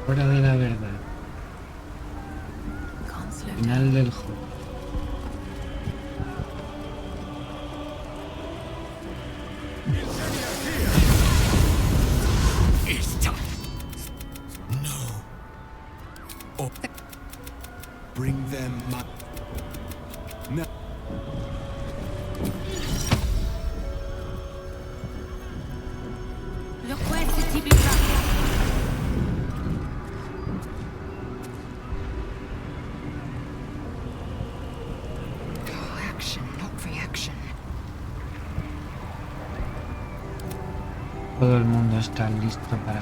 Hora de la verdad. Final del juego. Bring them my... No. Action, not reaction. Todo el mundo está listo para...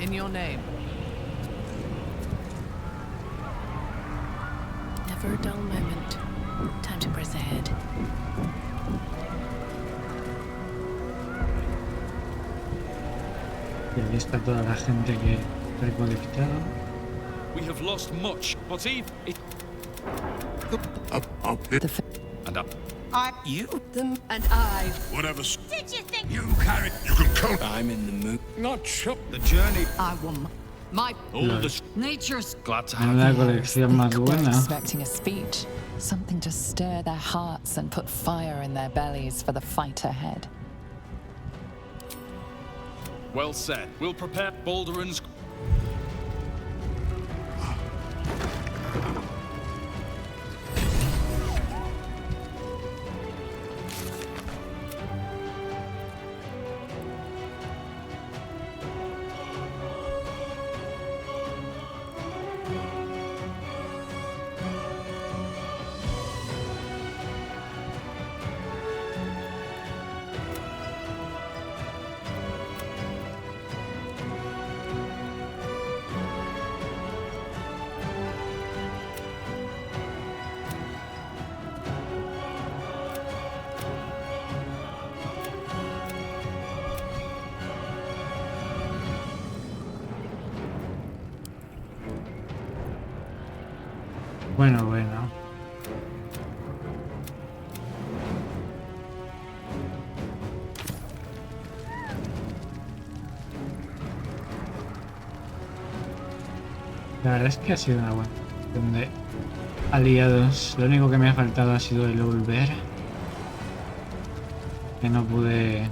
In your name. Never a dull moment. Time to press ahead. Y ahí está toda la gente que he recolectado. We have lost much, but even it... And up. You? Them and I. Whatever. Did you think You carry... You can count. I'm in the mood. Not sure. The journey. I won my All the nature's glad to have Una colección más They're buena. expecting a speech, something to stir their hearts and put fire in their bellies for the fight ahead. Well said. We'll prepare Balduran's. Bueno. La verdad es que ha sido una buena cuestión de aliados. Lo único que me ha faltado ha sido el volver. Que no pude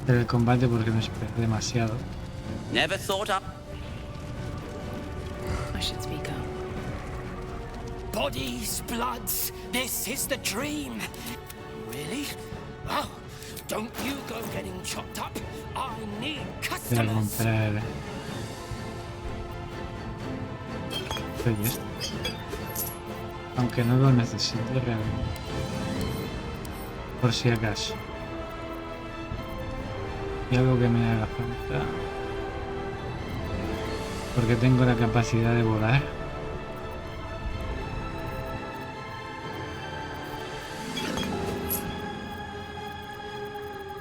hacer el combate porque me esperé demasiado. Never thought up. I should speak up. Bodies, bloods, this is the dream. Really? Oh, don't you go getting chopped up. I need Voy a customers. comprar esto. Aunque no lo necesite realmente. Por si acaso. Y algo que me haga falta. Porque tengo la capacidad de volar.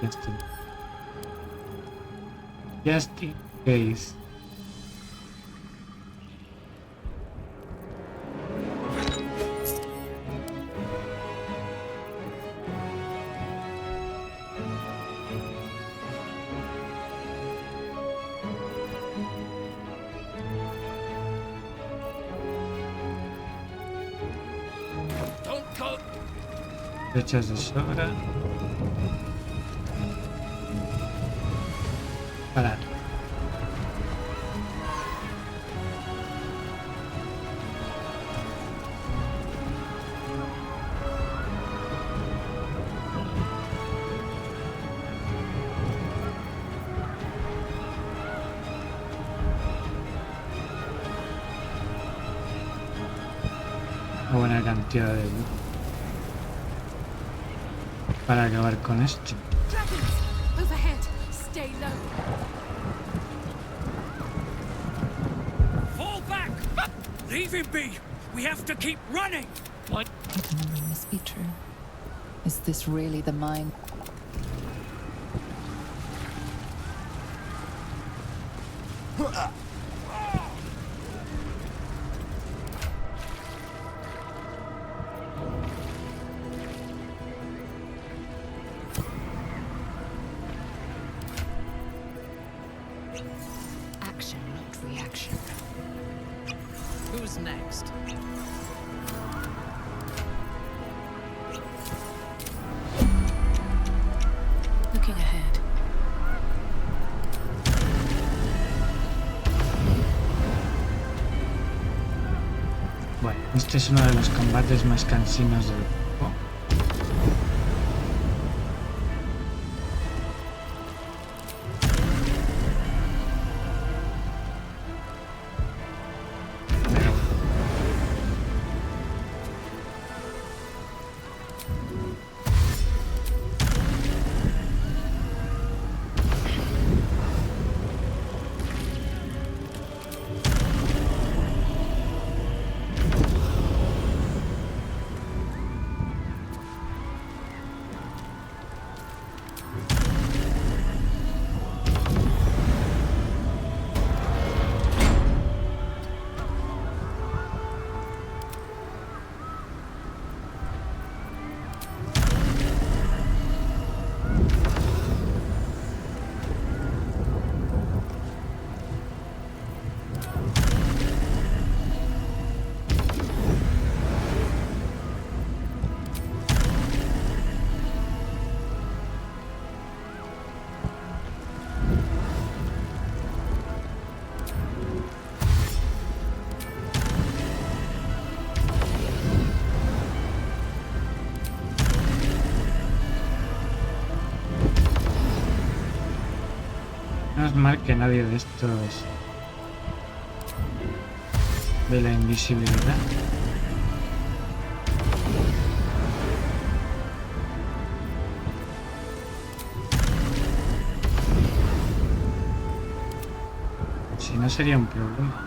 Esto. Just in case. Don't go. Flechas de sobra. Parar. Una buena cantidad de luz para acabar con esto. Dragons! Overhead! Stay low! Fall back. Leave him be. We have to keep running. Can this be true? Is this really the mine? reaction. Who's next? Looking ahead. Bueno, este es uno de los combates más cansinos del juego. Pero menos mal que nadie de estos ve la invisibilidad. Si no sería un problema.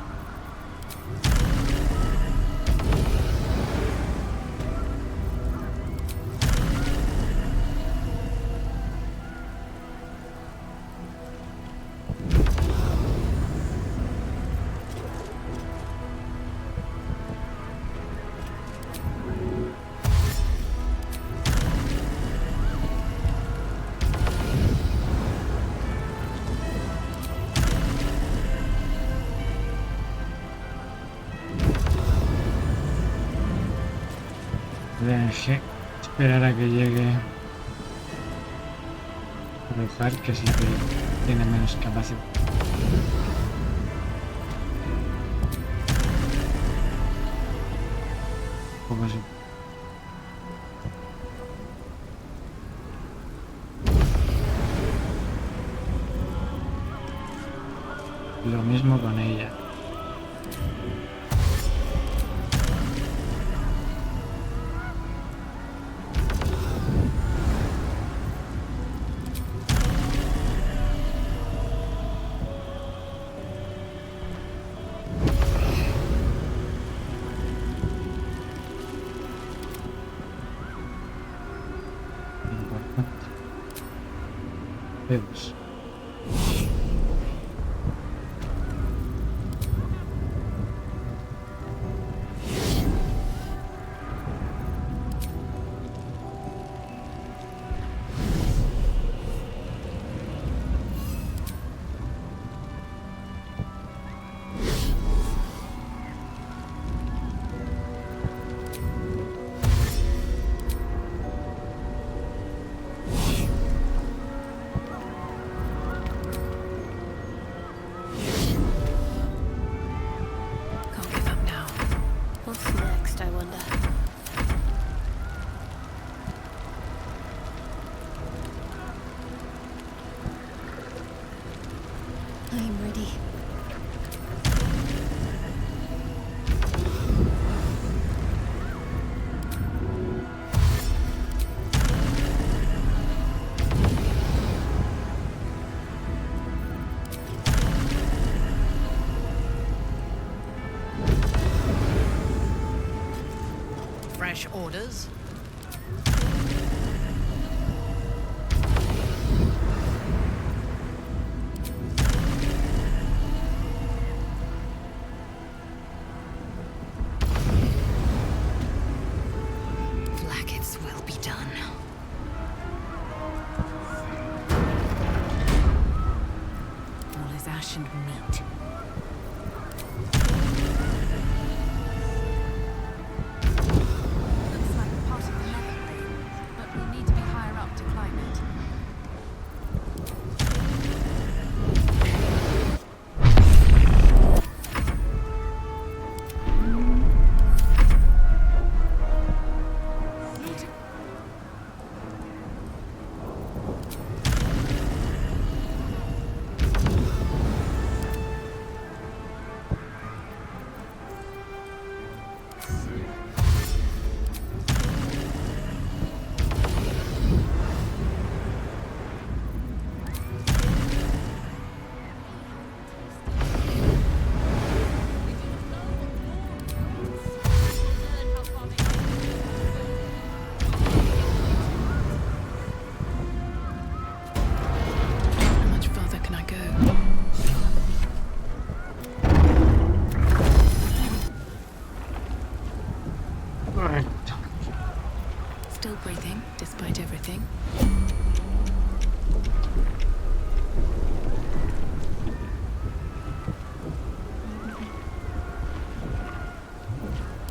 DNG, esperar a que llegue Rozar, que es la que tiene menos capacidad. Poco así. Lo mismo con ella. Dedos. Can't give up now. What's next, I wonder? I'm ready. Fresh orders? Blackets will be done. All is ash and meat. How much further can I go? Correcto. Still breathing, despite everything.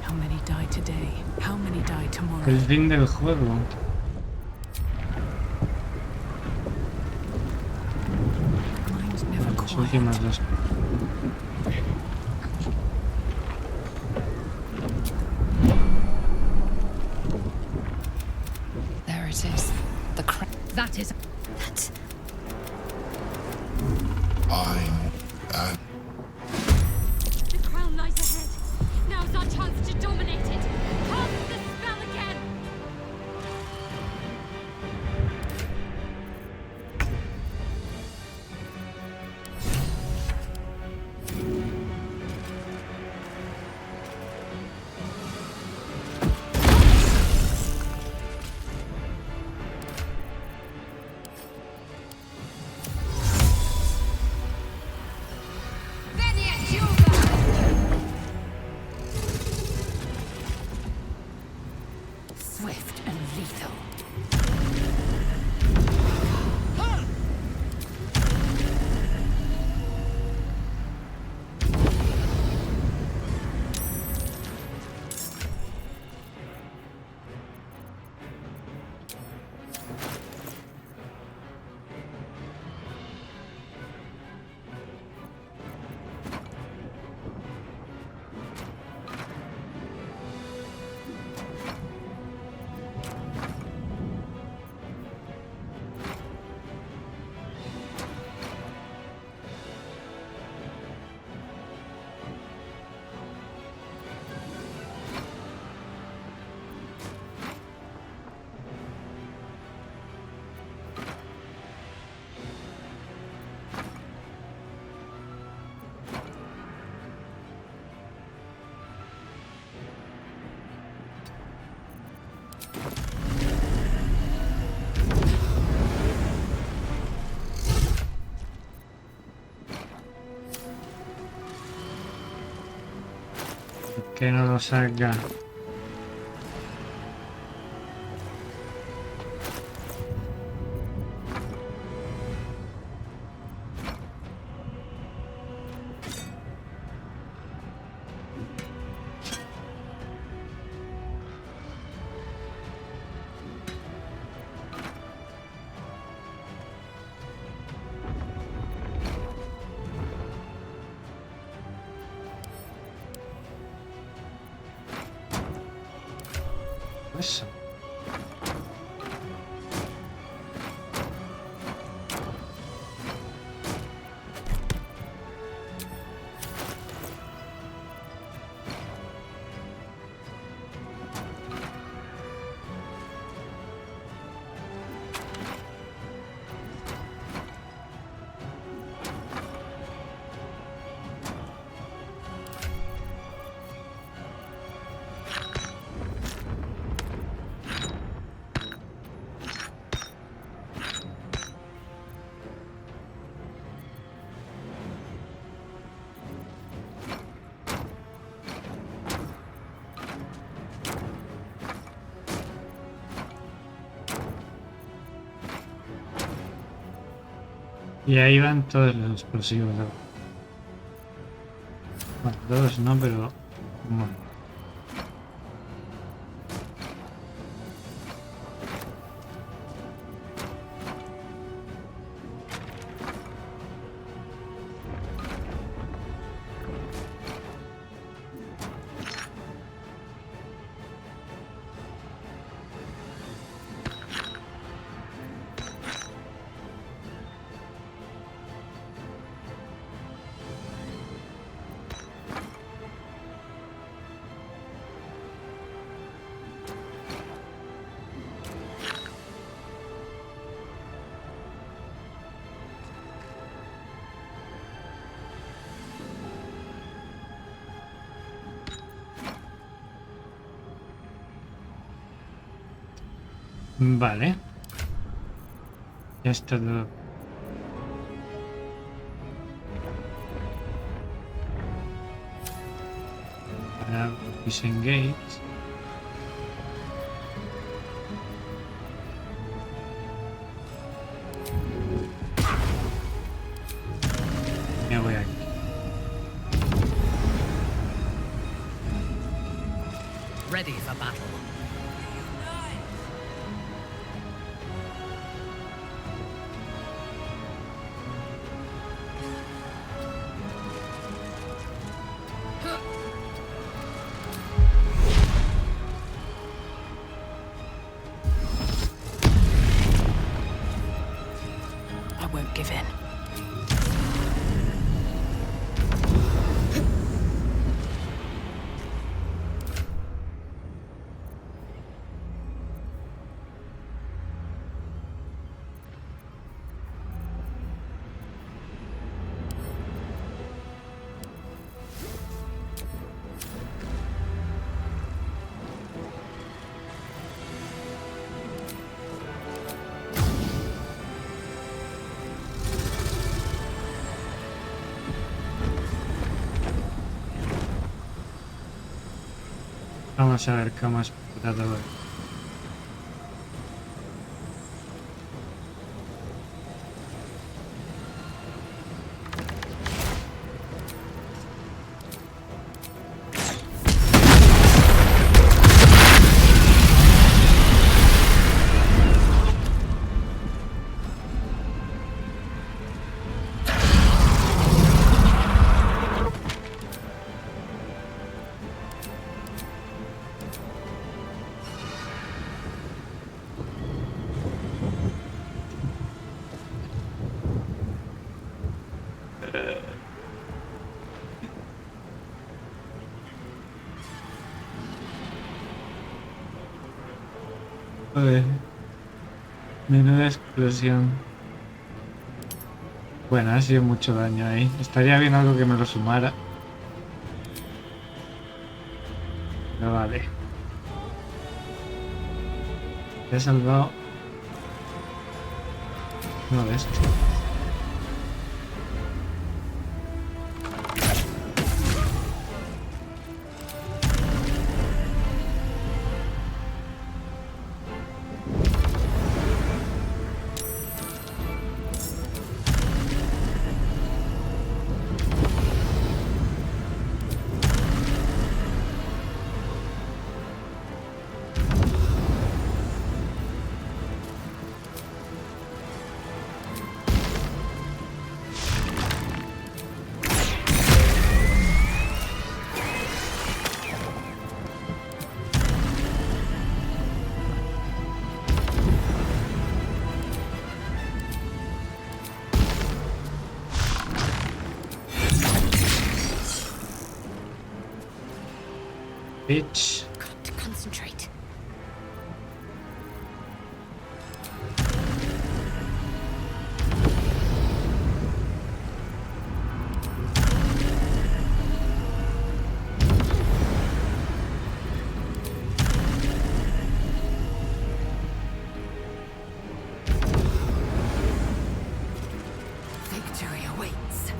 How many die today? How many die tomorrow? El fin del juego. Mind's never Las quiet. últimas dos. There it is. The crack. That is. That's. The crown lies ahead. Now's our chance to dominate it. Cast the spell again. Swift and lethal. Que no lo salga. Eso. Y ahí van todos los explosivos. ¿No? Bueno, todos no, pero bueno. Vale. Ya está todo. Para disengage. Me voy aquí. Ready for battle. I won't give in. Vamos a ver cómo es todo. Joder. Menuda explosión. Bueno, ha sido mucho daño ahí. Estaría bien algo que me lo sumara. Pero vale. He salvado uno de estos. Bitch. Got to concentrate. Victory awaits.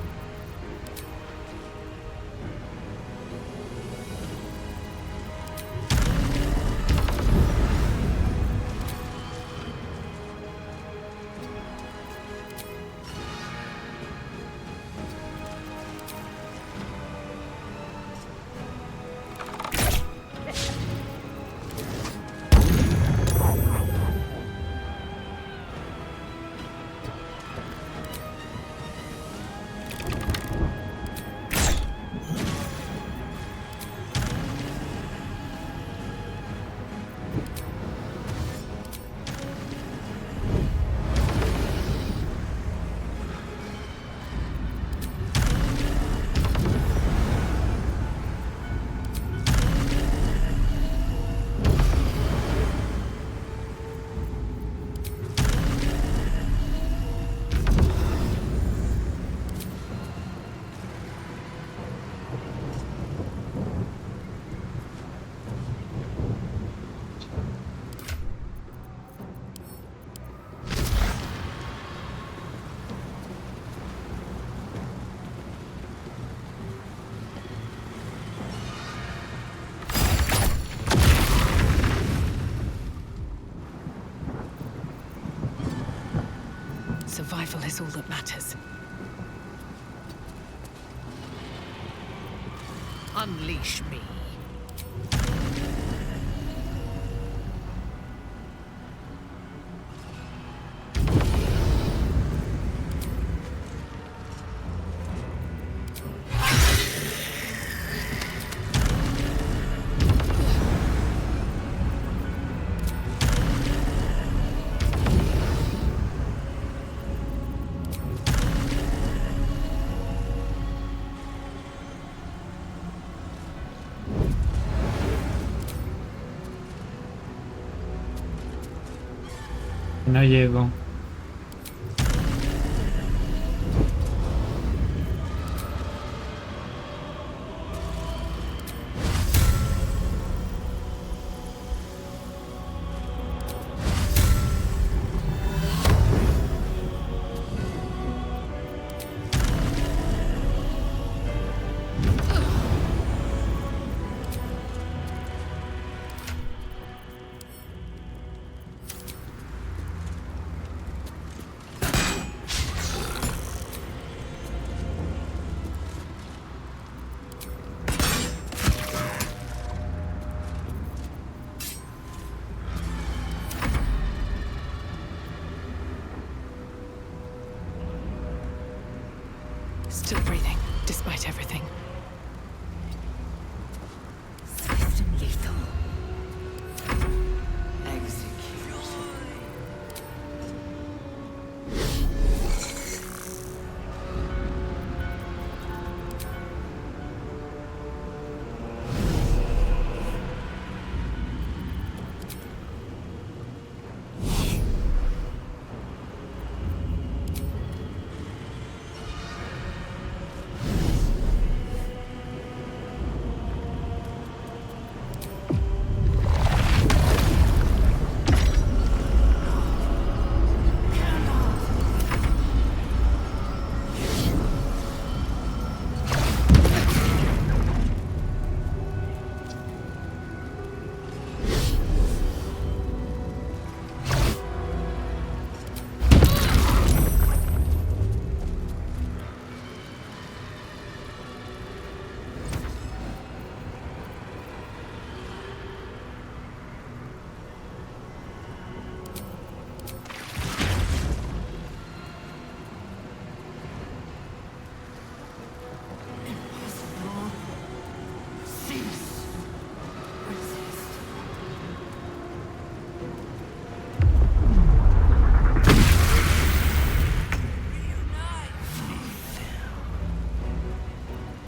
Survival is all that matters. Unleash me. No llego. Still breathing, despite everything. Swift and lethal. Execute.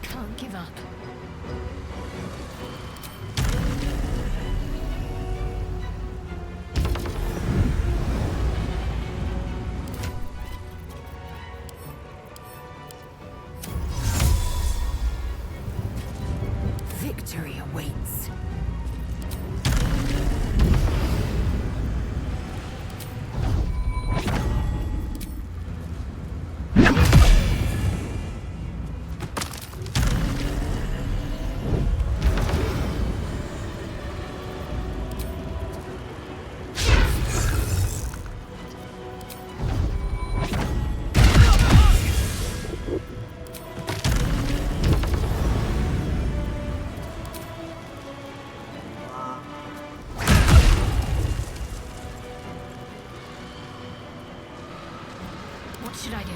Can't give up. Victory awaits. What should I do?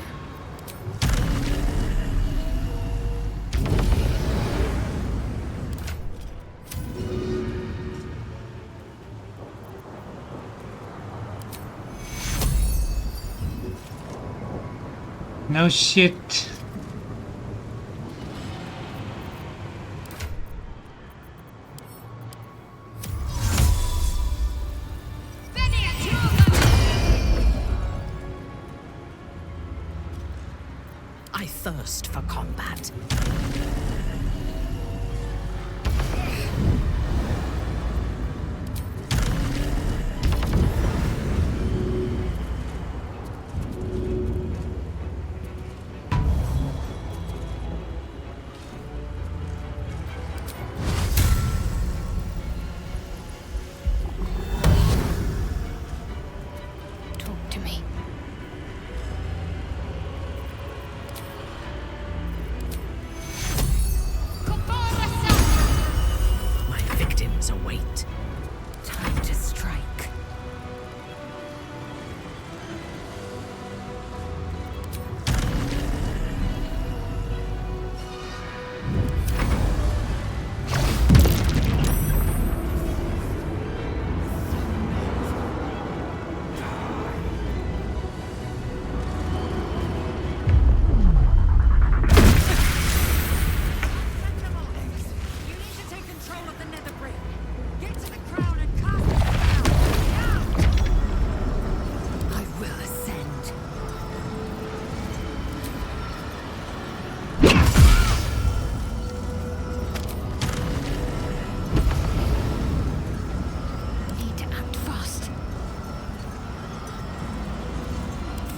No shit. I thirst for combat. Talk to me.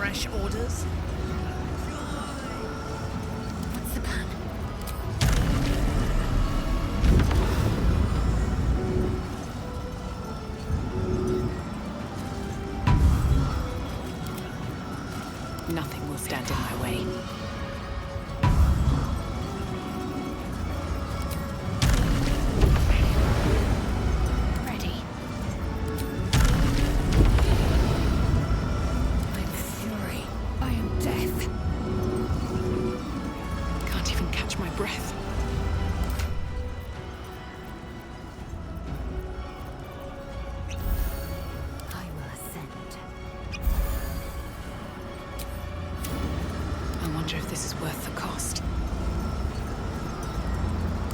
fresh orders? What's the plan? Nothing will stand in my way. Ready. I'm fury. I am death. Can't even catch my breath. I will ascend. I wonder if this is worth the cost.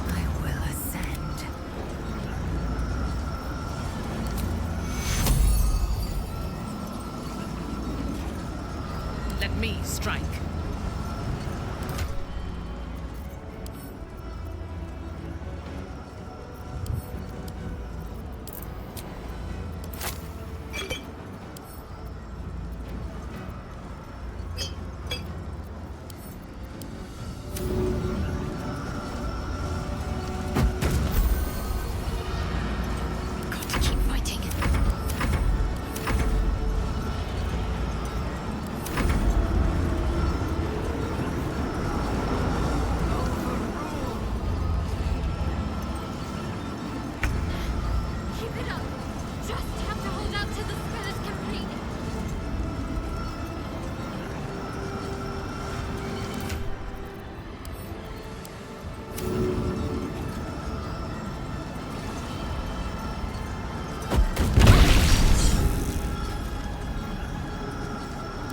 I will ascend. Let me strike. Got to keep fighting. Keep it up. Just have to hold out till the spell is complete.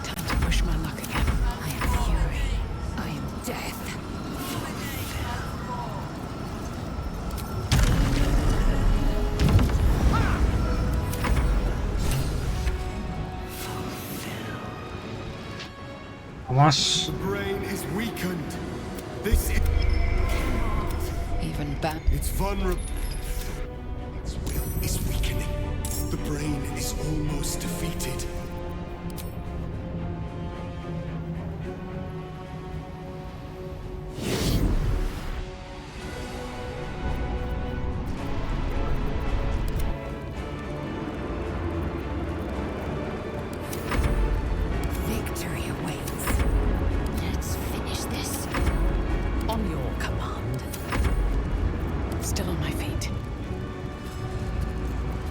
Time to push my luck again. I am fury. I am death. Vamos. The brain is weakened. This is... Even bad. It's vulnerable. Its will is weakening. The brain is almost defeated. Victory awaits. Let's finish this. On your command. Still on my feet.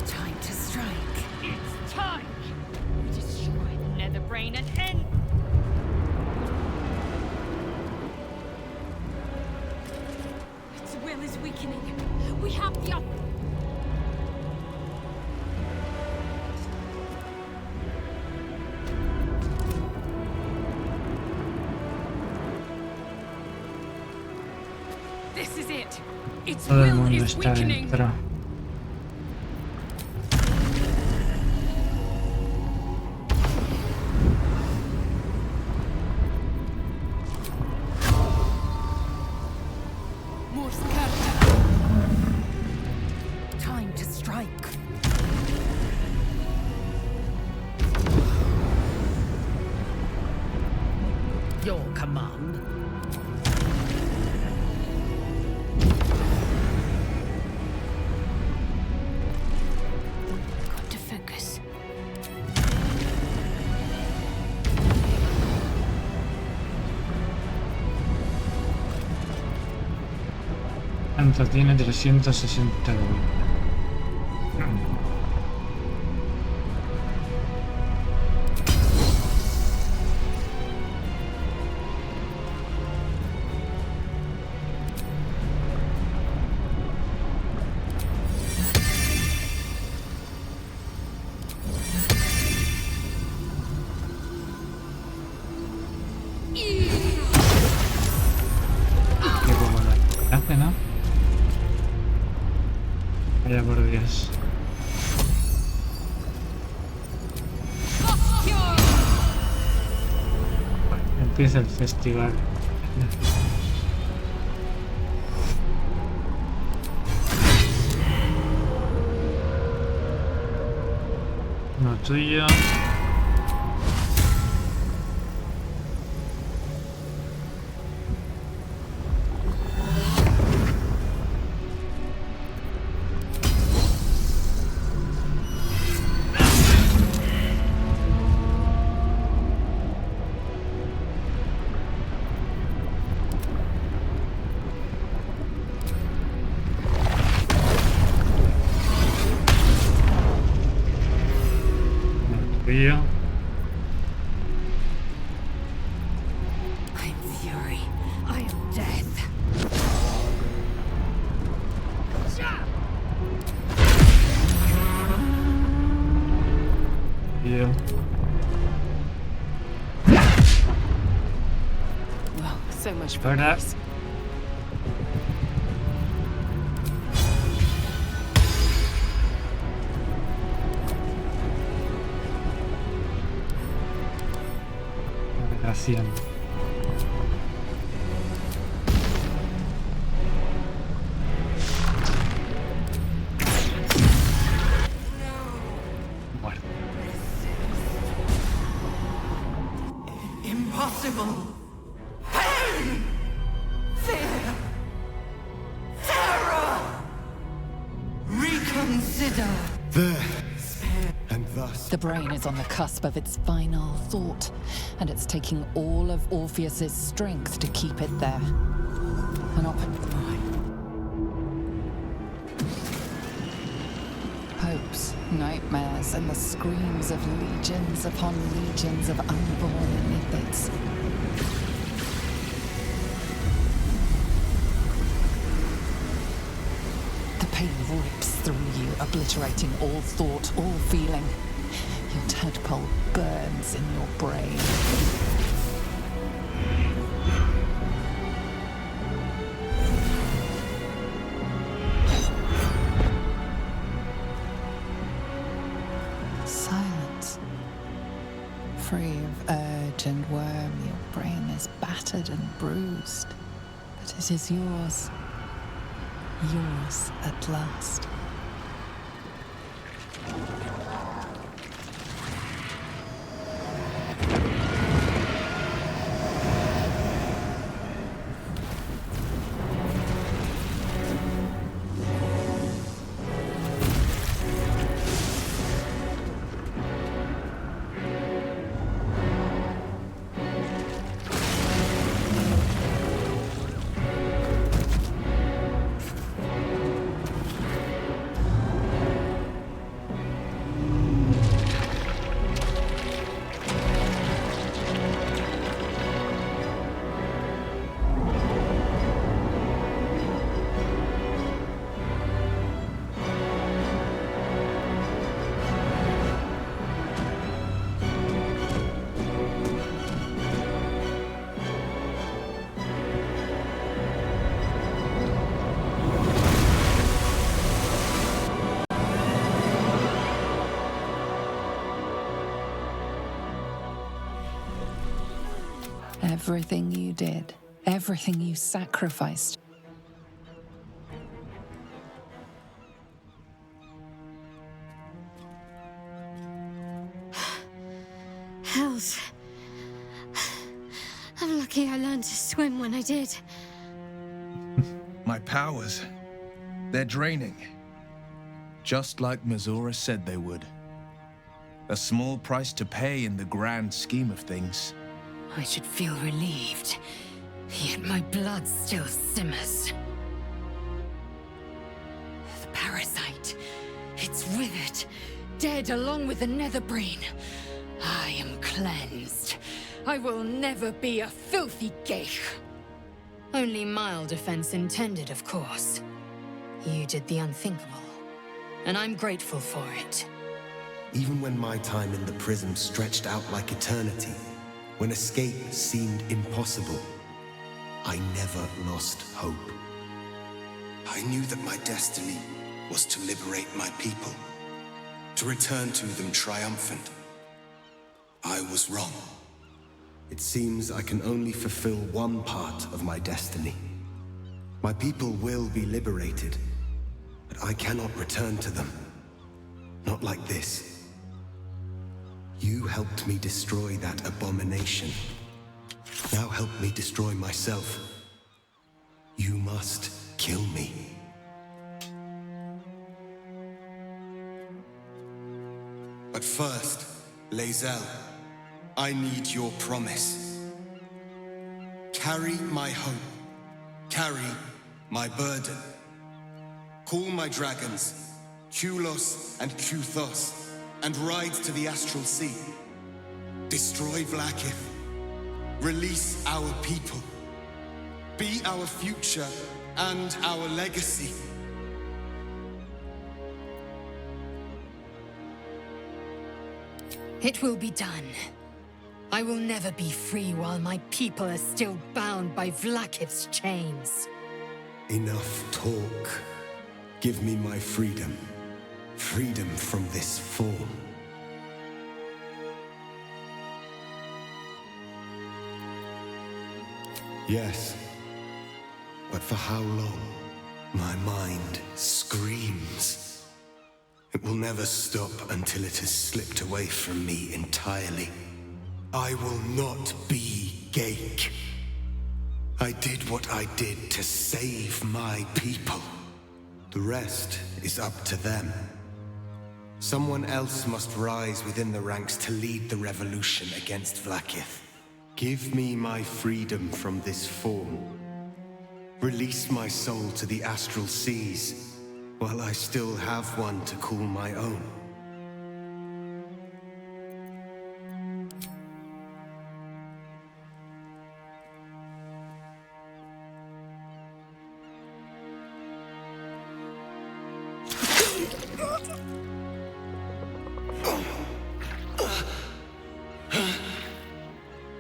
Time to strike. It's time. We destroy the nether brain and end. Its will is weakening. We have the This is it. Its Todo el will mundo is está weakening. dentro. More scatter. Time to strike. Your command. Got to focus. Tanto tiene 360 de vida. Que como lo hace, ¿no? Vaya por Dios. Empieza el festival. No tuyo. tío. I'm fury. I am death. Tío. Well, so much for Ahora. peace. Desgraciado. Muerto. Impossible. Pain. Fear. Terror. Reconsider. There. And thus. The brain is on the cusp of its final thought, and it's taking all of Orpheus's strength to keep it there. An hopes, nightmares, and the screams of legions upon legions of unborn mythics. The pain rips through you, obliterating all thought, all feeling. Your tadpole burns in your brain. Silence. Free of urge and worm, your brain is battered and bruised. But it is yours. Yours at last. Everything you did, everything you sacrificed. Hells. I'm lucky I learned to swim when I did. My powers, they're draining. Just like Mazora said they would. A small price to pay in the grand scheme of things. I should feel relieved, yet my blood still simmers. The parasite, it's withered, dead along with the nether brain. I am cleansed. I will never be a filthy geich. Only mild offense intended, of course. You did the unthinkable, and I'm grateful for it. Even when my time in the prism stretched out like eternity, when escape seemed impossible, I never lost hope. I knew that my destiny was to liberate my people, to return to them triumphant. I was wrong. It seems I can only fulfill one part of my destiny. My people will be liberated, but I cannot return to them. Not like this. You helped me destroy that abomination. Now help me destroy myself. You must kill me. But first, Lae'zel, I need your promise. Carry my hope. Carry my burden. Call my dragons, Kulos and Kuthos, and ride to the Astral Sea. Destroy Vlaakith. Release our people. Be our future and our legacy. It will be done. I will never be free while my people are still bound by Vlaakith's chains. Enough talk. Give me my freedom. Freedom from this form. Yes. But for how long? My mind screams. It will never stop until it has slipped away from me entirely. I will not be Ghaik. I did what I did to save my people. The rest is up to them. Someone else must rise within the ranks to lead the revolution against Vlaakith. Give me my freedom from this form. Release my soul to the astral seas, while I still have one to call my own.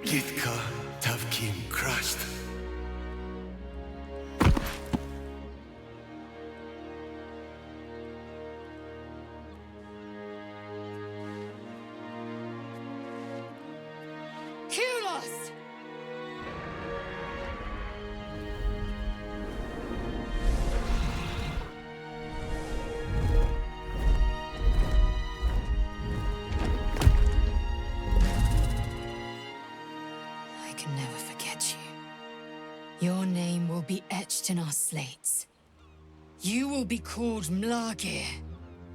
Githka Tavkim crushed. Kulos! I can never forget you. Your name will be etched in our slates. You will be called Mlagir,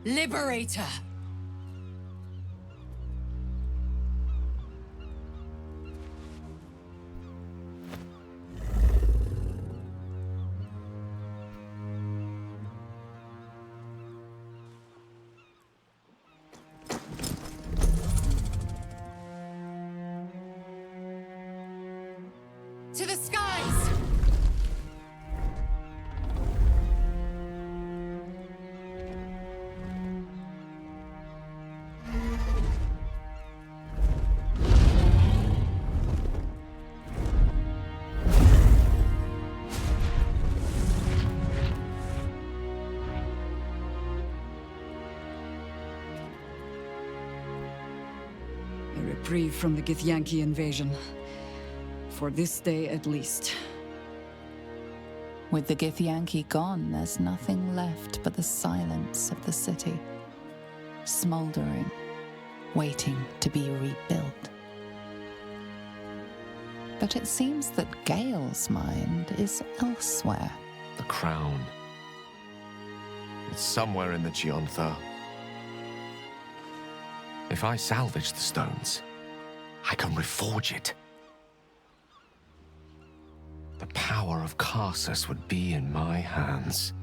Liberator. To the skies! A reprieve from the Githyanki invasion. For this day at least. With the Githyanki gone, there's nothing left but the silence of the city, smoldering, waiting to be rebuilt. But it seems that Gale's mind is elsewhere. The crown. It's somewhere in the Giontha. If I salvage the stones, I can reforge it. The power of Karsus would be in my hands.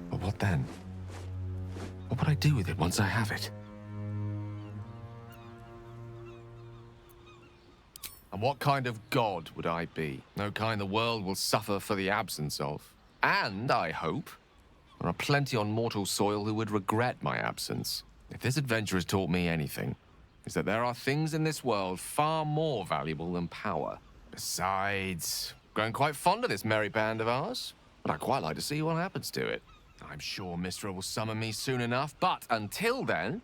But what then? What would I do with it once I have it? And what kind of god would I be? No kind the world will suffer for the absence of. And, I hope, there are plenty on mortal soil who would regret my absence. If this adventure has taught me anything, is that there are things in this world far more valuable than power. Besides, grown quite fond of this merry band of ours, but I'd quite like to see what happens to it. I'm sure Mistra will summon me soon enough, but until then,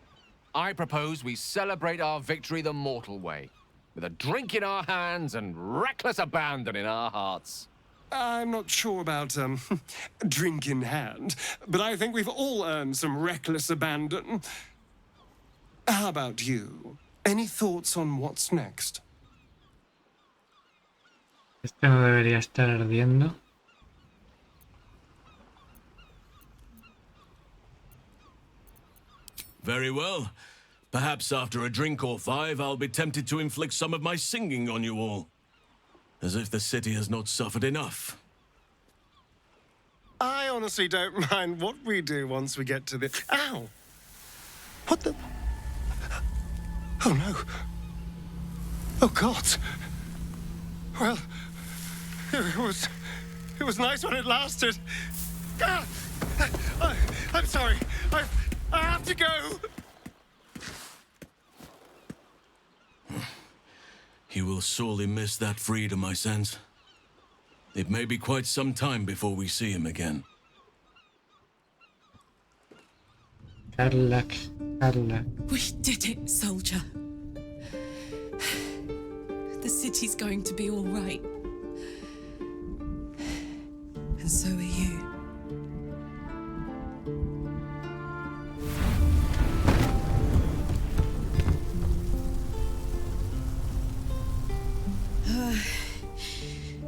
I propose we celebrate our victory the mortal way, with a drink in our hands and reckless abandon in our hearts. I'm not sure about, drink in hand, but I think we've all earned some reckless abandon. How about you? Any thoughts on what's next? Este no debería estar ardiendo. Very well. Perhaps after a drink or five, I'll be tempted to inflict some of my singing on you all. As if the city has not suffered enough. honestly don't mind what we do once we get to the... Ow! What the... Oh, no. Oh, God. Well, it was nice when it lasted. Ah! I'm sorry. I have to go. He will sorely miss that freedom, I sense. It may be quite some time before we see him again. Cadillac. We did it, soldier. The city's going to be all right. And so are you.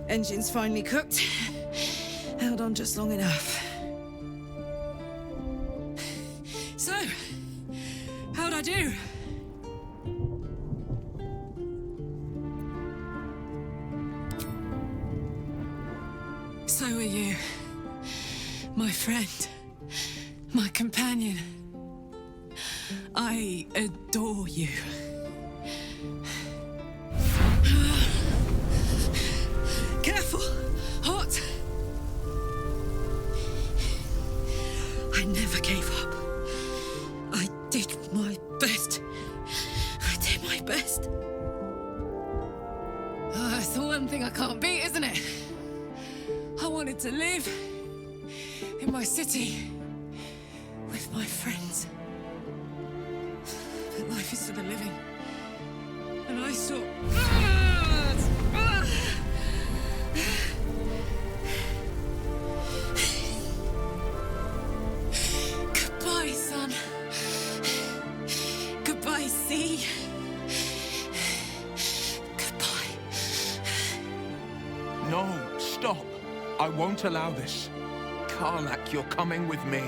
Engine's finally cooked. Held on just long enough. So, how'd I do? So are you. My friend. My companion. I adore you. Careful! Hot! I never gave up. I did my best. I did my best. That's the one thing I can't beat, isn't it? I wanted to live in my city with my friends. But life is for the living. And I saw... Goodbye, son. Goodbye, sea. Goodbye. No, stop. I won't allow this. Karlak, you're coming with me.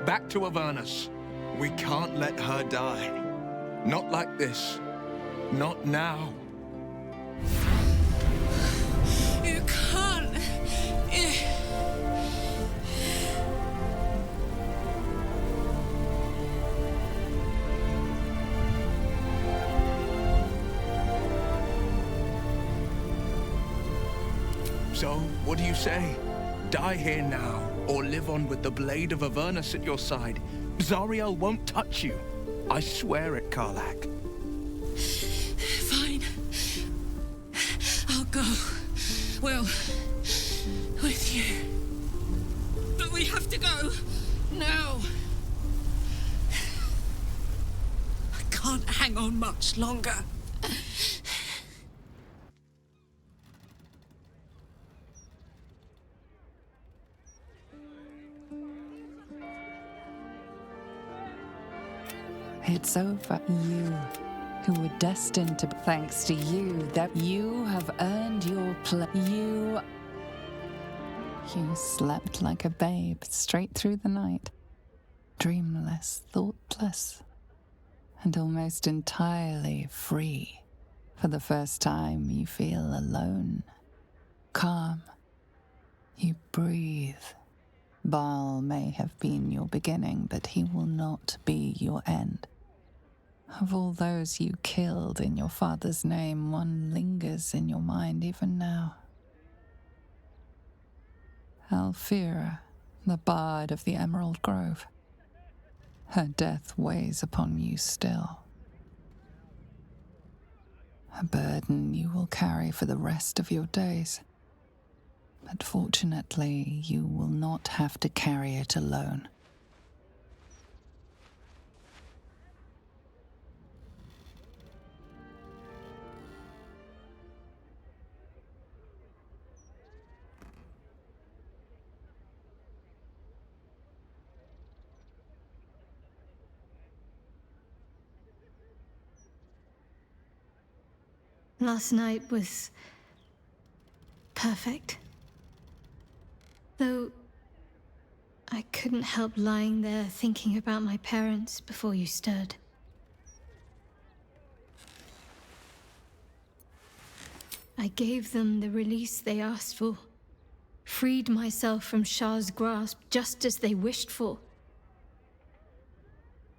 Back to Avernus. We can't let her die. Not like this. Not now. You can't. So, what do you say? Die here now, or live on with the blade of Avernus at your side. Zariel won't touch you. I swear it, Karlak. Fine. I'll go. Well, with you. But we have to go. Now. I can't hang on much longer. It's over. You, who were destined to, thanks to you, that you have earned your You slept like a babe straight through the night, dreamless, thoughtless, and almost entirely free. For the first time, you feel alone, calm. You breathe. Baal may have been your beginning, but he will not be your end. Of all those you killed in your father's name, one lingers in your mind even now. Alfira, the bard of the Emerald Grove. Her death weighs upon you still. A burden you will carry for the rest of your days. But fortunately, you will not have to carry it alone. Last night was perfect. Though I couldn't help lying there thinking about my parents before you stirred. I gave them the release they asked for. freed myself from Shah's grasp just as they wished for.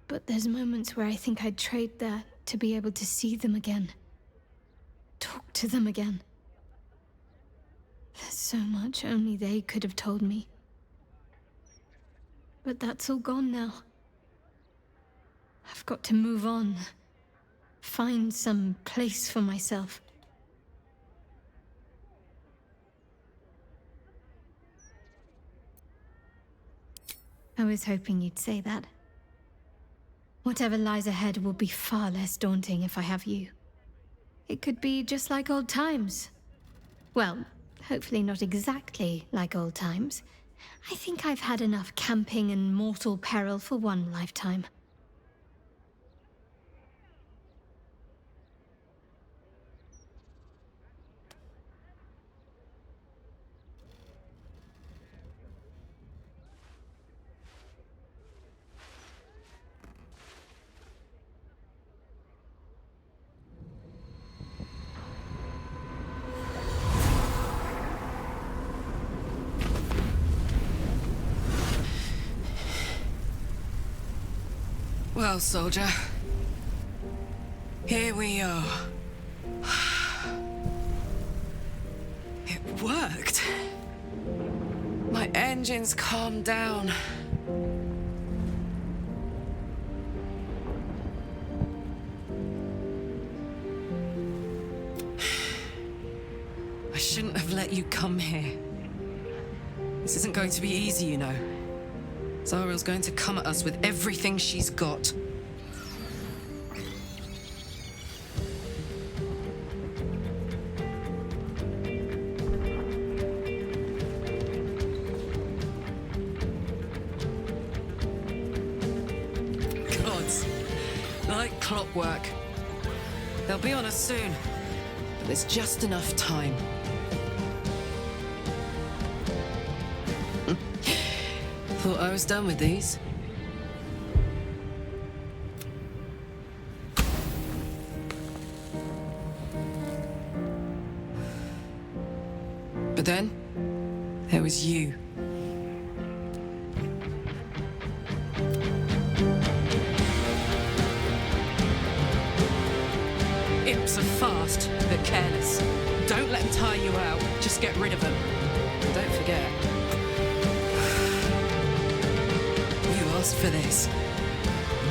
But there's moments where I think I'd trade that to be able to see them again. Talk to them again. There's so much only they could have told me. But that's all gone now. I've got to move on. Find some place for myself. I was hoping you'd say that. Whatever lies ahead will be far less daunting if I have you. It could be just like old times. Well, hopefully not exactly like old times. I think I've had enough camping and mortal peril for one lifetime. Well, soldier, here we are. It worked. My engines calmed down. I shouldn't have let you come here. This isn't going to be easy, you know. Zariel's going to come at us with everything she's got. Gods, like clockwork. They'll be on us soon, but there's just enough time. Thought I was done with these. But then, there was you. Imps are fast, but careless. Don't let them tire you out, just get rid of them. And don't forget, for this.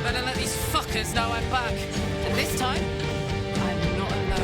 Better let these fuckers know I'm back. And this time, I'm not alone.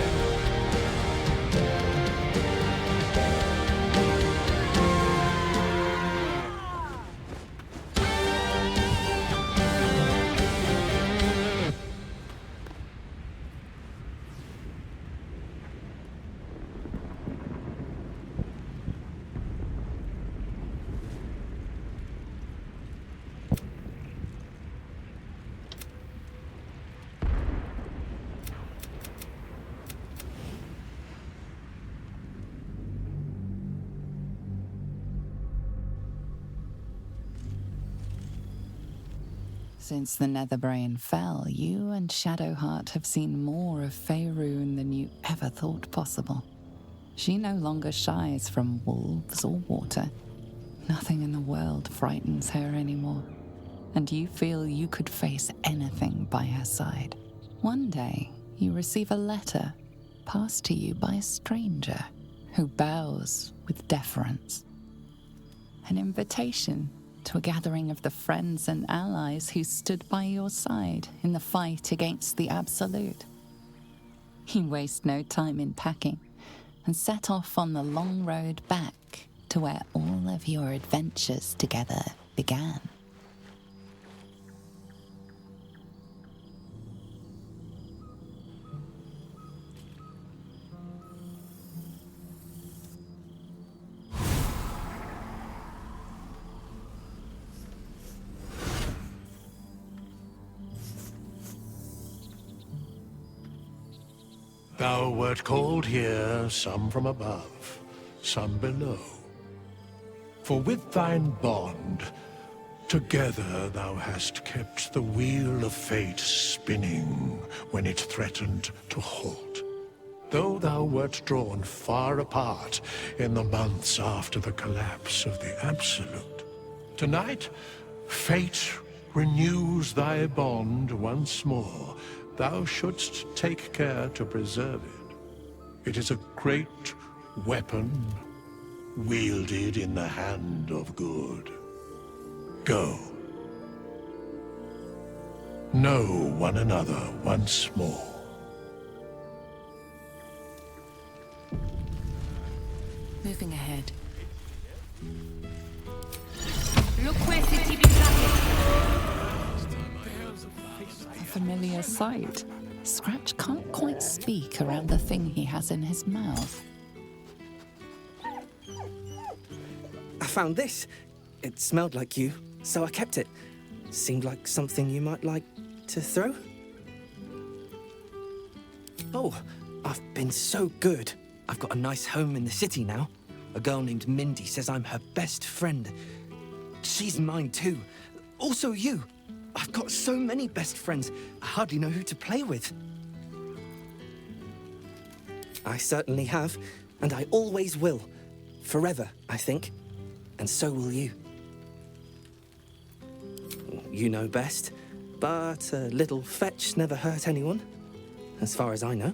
Since the Netherbrain fell, you and Shadowheart have seen more of Faerun than you ever thought possible. She no longer shies from wolves or water. Nothing in the world frightens her anymore. And you feel you could face anything by her side. One day, you receive a letter passed to you by a stranger who bows with deference. An invitation to a gathering of the friends and allies who stood by your side in the fight against the Absolute. You waste no time in packing and set off on the long road back to where all of your adventures together began. Thou wert called here, some from above, some below. For with thine bond, together thou hast kept the wheel of fate spinning when it threatened to halt. though thou wert drawn far apart in the months after the collapse of the Absolute. Tonight, fate renews thy bond once more. Thou shouldst take care to preserve it. It is a great weapon, wielded in the hand of good. Go. Know one another once more. Moving ahead. A familiar sight. Scratch can't quite speak around the thing he has in his mouth. I found this. It smelled like you, so I kept it. Seemed like something you might like to throw. Oh, I've been so good. I've got a nice home in the city now. A girl named Mindy says I'm her best friend. She's mine too. Also you. I've got so many best friends, I hardly know who to play with. I certainly have, and I always will. Forever, I think. And so will you. You know best, but a little fetch never hurt anyone, as far as I know.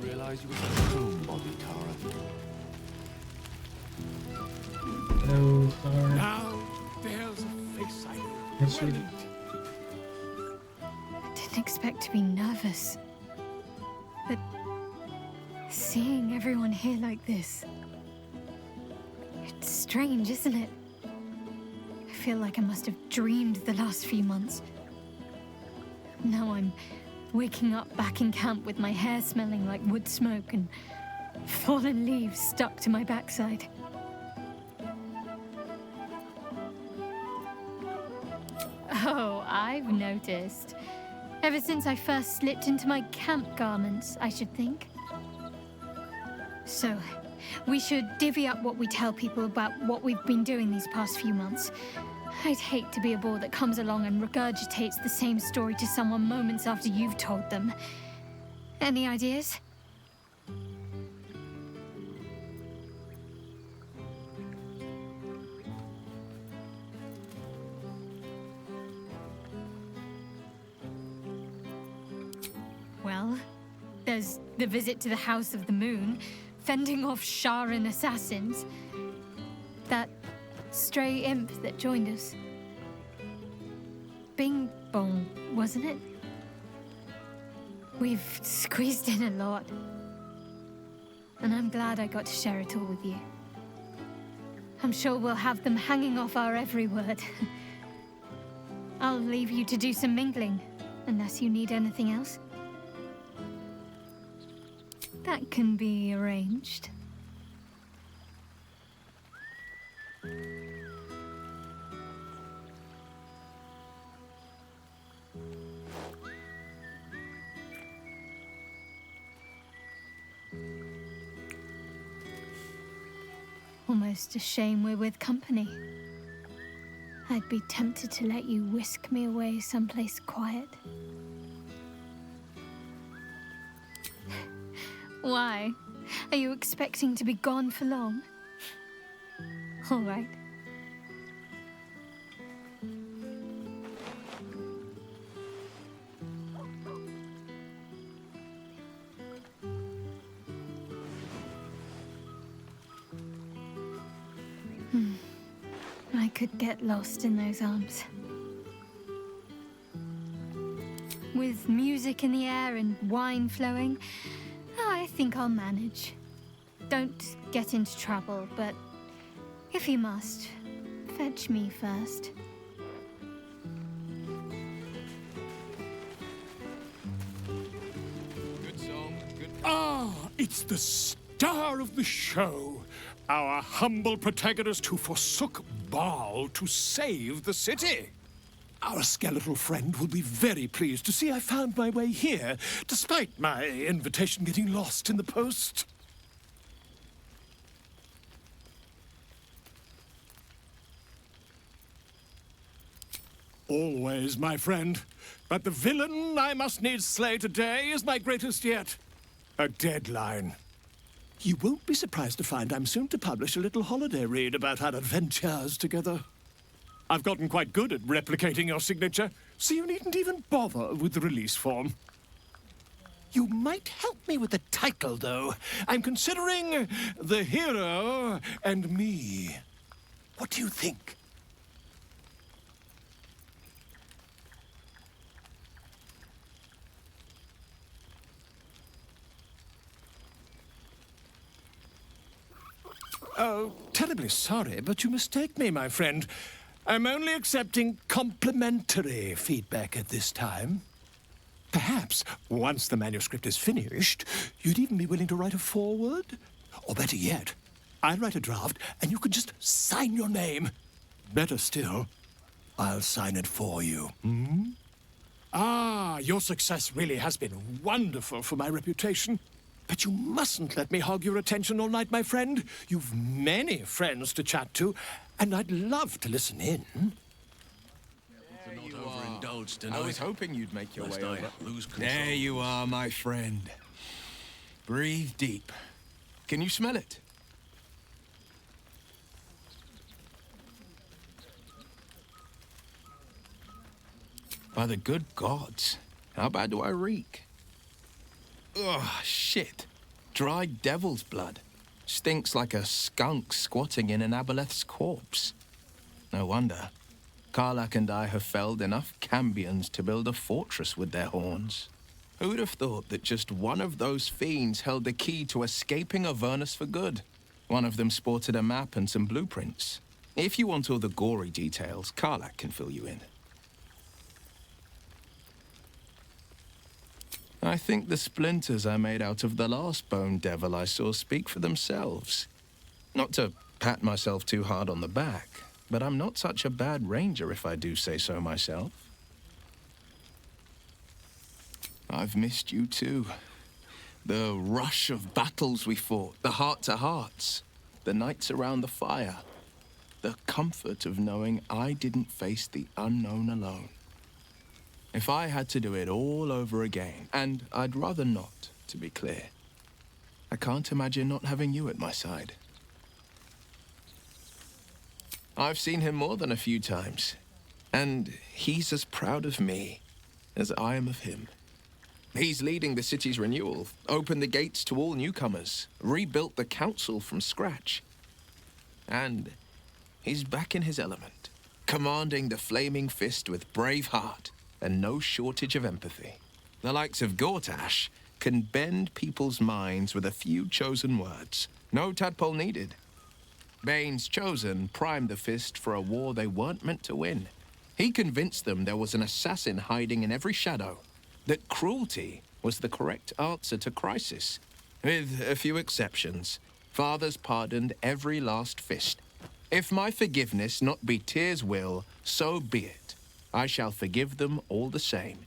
Realize you were a true body, Kara. Hello, Kara. Now there's a face I know. Yes, sweetie. I didn't expect to be nervous. But seeing everyone here like this, it's strange, isn't it? I feel like I must have dreamed the last few months. Now I'm waking up back in camp with my hair smelling like wood smoke and fallen leaves stuck to my backside. Oh, I've noticed. Ever since I first slipped into my camp garments, I should think. So, we should divvy up what we tell people about what we've been doing these past few months. I'd hate to be a bore that comes along and regurgitates the same story to someone moments after you've told them. Any ideas? Well, there's the visit to the House of the Moon, fending off Sharan assassins. That stray imp that joined us. Bing bong, wasn't it? We've squeezed in a lot. And I'm glad I got to share it all with you. I'm sure we'll have them hanging off our every word. I'll leave you to do some mingling, unless you need anything else. That can be arranged. Almost a shame we're with company. I'd be tempted to let you whisk me away someplace quiet. Why? Are you expecting to be gone for long? All right. I could get lost in those arms. With music in the air and wine flowing, I think I'll manage. Don't get into trouble, but if you must, fetch me first. It's the star of the show. Our humble protagonist who forsook Baal to save the city. Our skeletal friend will be very pleased to see I found my way here, despite my invitation getting lost in the post. Always, my friend. But the villain I must needs slay today is my greatest yet. A deadline. You won't be surprised to find I'm soon to publish a little holiday read about our adventures together. I've gotten quite good at replicating your signature, so you needn't even bother with the release form. You might help me with the title, though. I'm considering The Hero and Me. What do you think? Oh, terribly sorry, but you mistake me, my friend. I'm only accepting complimentary feedback at this time. Perhaps, once the manuscript is finished, you'd even be willing to write a foreword? Or better yet, I'll write a draft and you can just sign your name. Better still, I'll sign it for you. Hmm? Ah, your success really has been wonderful for my reputation. But you mustn't let me hog your attention all night, my friend. You've many friends to chat to, and I'd love to listen in. I was hoping you'd make your way over. There you are, my friend. Breathe deep. Can you smell it? By the good gods, how bad do I reek? Ugh, shit. Dried devil's blood. Stinks like a skunk squatting in an aboleth's corpse. No wonder. Karlach and I have felled enough Cambions to build a fortress with their horns. Who'd have thought that just one of those fiends held the key to escaping Avernus for good? One of them sported a map and some blueprints. If you want all the gory details, Karlach can fill you in. I think the splinters I made out of the last bone devil I saw speak for themselves. Not to pat myself too hard on the back, but I'm not such a bad ranger if I do say so myself. I've missed you too. The rush of battles we fought, the heart-to-hearts, the nights around the fire, the comfort of knowing I didn't face the unknown alone. If I had to do it all over again, and I'd rather not, to be clear, I can't imagine not having you at my side. I've seen him more than a few times, and he's as proud of me as I am of him. He's leading the city's renewal, opened the gates to all newcomers, rebuilt the council from scratch. And he's back in his element, commanding the Flaming Fist with brave heart and no shortage of empathy. The likes of Gortash can bend people's minds with a few chosen words. No tadpole needed. Bane's Chosen primed the Fist for a war they weren't meant to win. He convinced them there was an assassin hiding in every shadow, that cruelty was the correct answer to crisis. With a few exceptions, fathers pardoned every last Fist. If my forgiveness not be Tyr's will, so be it. I shall forgive them all the same.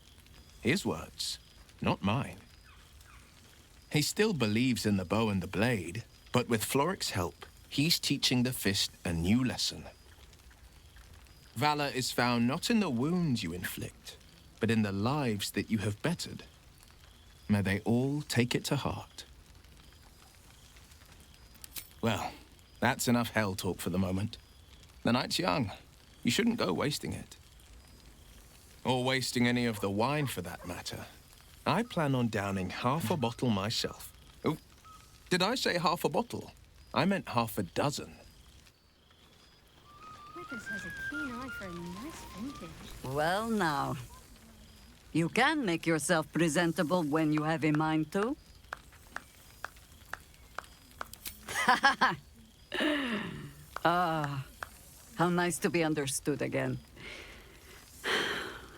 His words, not mine. He still believes in the bow and the blade, but with Floric's help, he's teaching the Fist a new lesson. Valor is found not in the wounds you inflict, but in the lives that you have bettered. May they all take it to heart. Well, that's enough hell talk for the moment. The night's young. You shouldn't go wasting it. Or wasting any of the wine, for that matter. I plan on downing half a bottle myself. Oh, did I say half a bottle? I meant half a dozen. Withers has a keen eye for a nice vintage. Well now. You can make yourself presentable when you have a mind to. Ah, how nice to be understood again.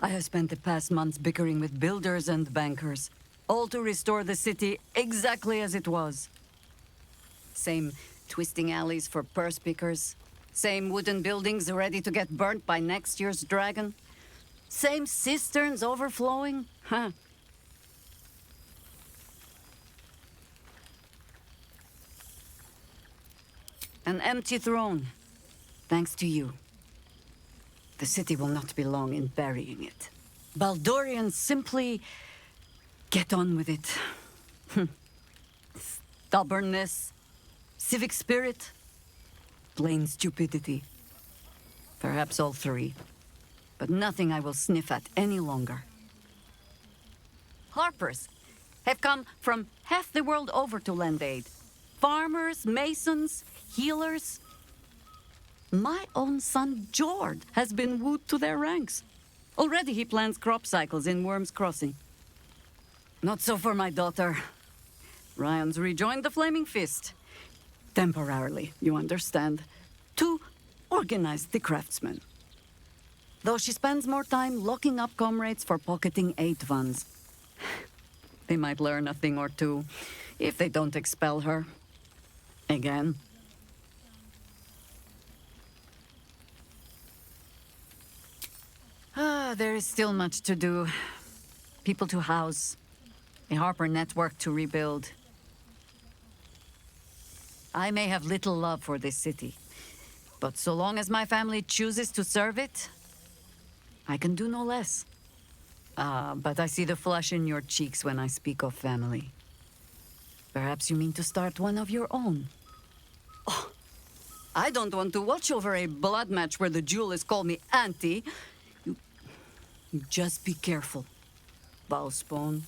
I have spent the past months bickering with builders and bankers. all to restore the city exactly as it was. Same twisting alleys for purse pickers, same wooden buildings ready to get burnt by next year's dragon, same cisterns overflowing, huh? An empty throne, thanks to you. The city will not be long in burying it. Baldurians simply get on with it. Stubbornness, civic spirit, plain stupidity. Perhaps all three, but nothing I will sniff at any longer. Harpers have come from half the world over to lend aid. Farmers, masons, healers. My own son, Jord, has been wooed to their ranks. Already he plans crop cycles in Worm's Crossing. Not so for my daughter. Ryan's rejoined the Flaming Fist. Temporarily, you understand. To organize the craftsmen. Though she spends more time locking up comrades for pocketing aid funds. They might learn a thing or two, if they don't expel her. Again. There is still much to do. People to house. A Harper network to rebuild. I may have little love for this city, but so long as my family chooses to serve it, I can do no less. But I see the flush in your cheeks when I speak of family. Perhaps you mean to start one of your own. Oh, I don't want to watch over a blood match where the duelists call me auntie. You just be careful, Valspawn.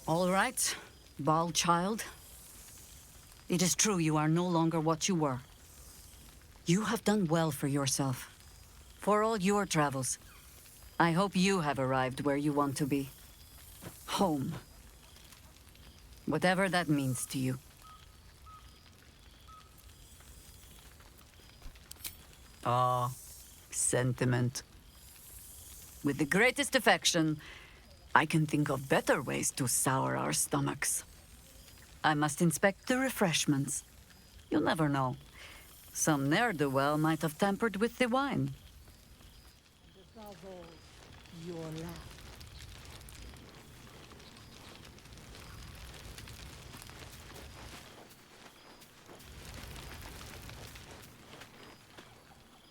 All right, Baal child. It is true you are no longer what you were. You have done well for yourself. For all your travels. I hope you have arrived where you want to be. Home. Whatever that means to you. Ah, sentiment. With the greatest affection, I can think of better ways to sour our stomachs. I must inspect the refreshments. You'll never know. Some ne'er-do-well might have tampered with the wine.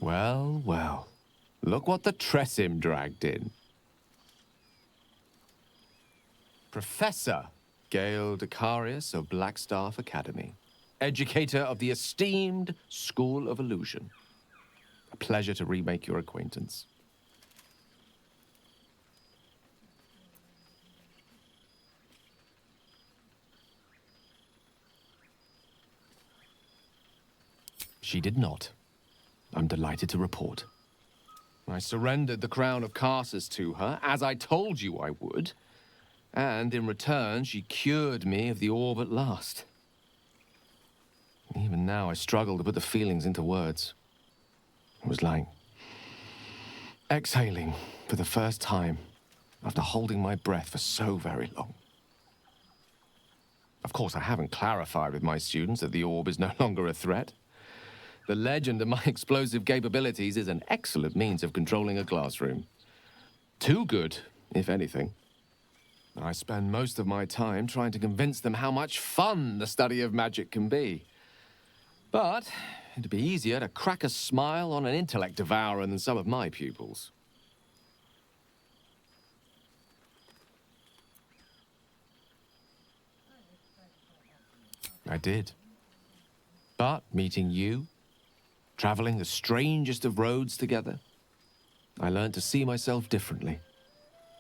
Well, well. Look what the Tressim dragged in. Professor Gale Decarius of Blackstaff Academy. Educator of the esteemed School of Illusion. A pleasure to remake your acquaintance. She did not. I'm delighted to report. I surrendered the crown of Carsus to her, as I told you I would. And in return, she cured me of the orb at last. Even now, I struggle to put the feelings into words. It was like exhaling for the first time after holding my breath for so very long. Of course, I haven't clarified with my students that the orb is no longer a threat. The legend of my explosive capabilities is an excellent means of controlling a classroom. Too good, if anything. I spend most of my time trying to convince them how much fun the study of magic can be. But it'd be easier to crack a smile on an intellect devourer than some of my pupils. I did. But meeting you, traveling the strangest of roads together, I learned to see myself differently.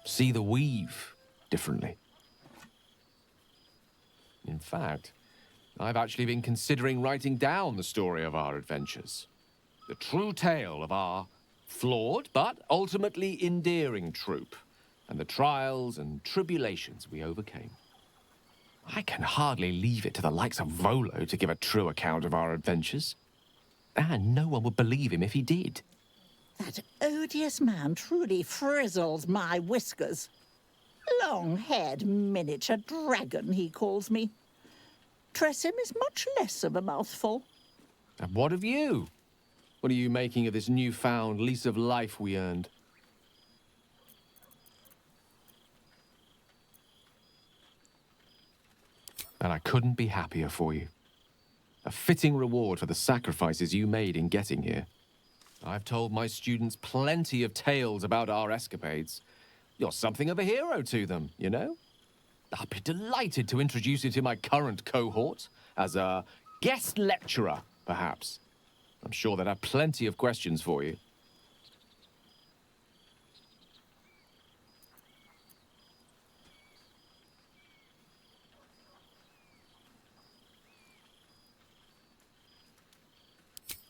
See the weave differently. In fact, I've actually been considering writing down the story of our adventures. The true tale of our Flawed, but ultimately endearing troop, and the trials and tribulations we overcame. I can hardly leave it to the likes of Volo to give a true account of our adventures. And no one would believe him if he did. That odious man truly frizzles my whiskers. Long-haired miniature dragon, he calls me. Tressym is much less of a mouthful. And what of you? What are you making of this newfound lease of life we earned? And I couldn't be happier for you. A fitting reward for the sacrifices you made in getting here. I've told my students plenty of tales about our escapades. You're something of a hero to them, you know? I'd be delighted to introduce you to my current cohort as a guest lecturer, perhaps. I'm sure they'd have plenty of questions for you.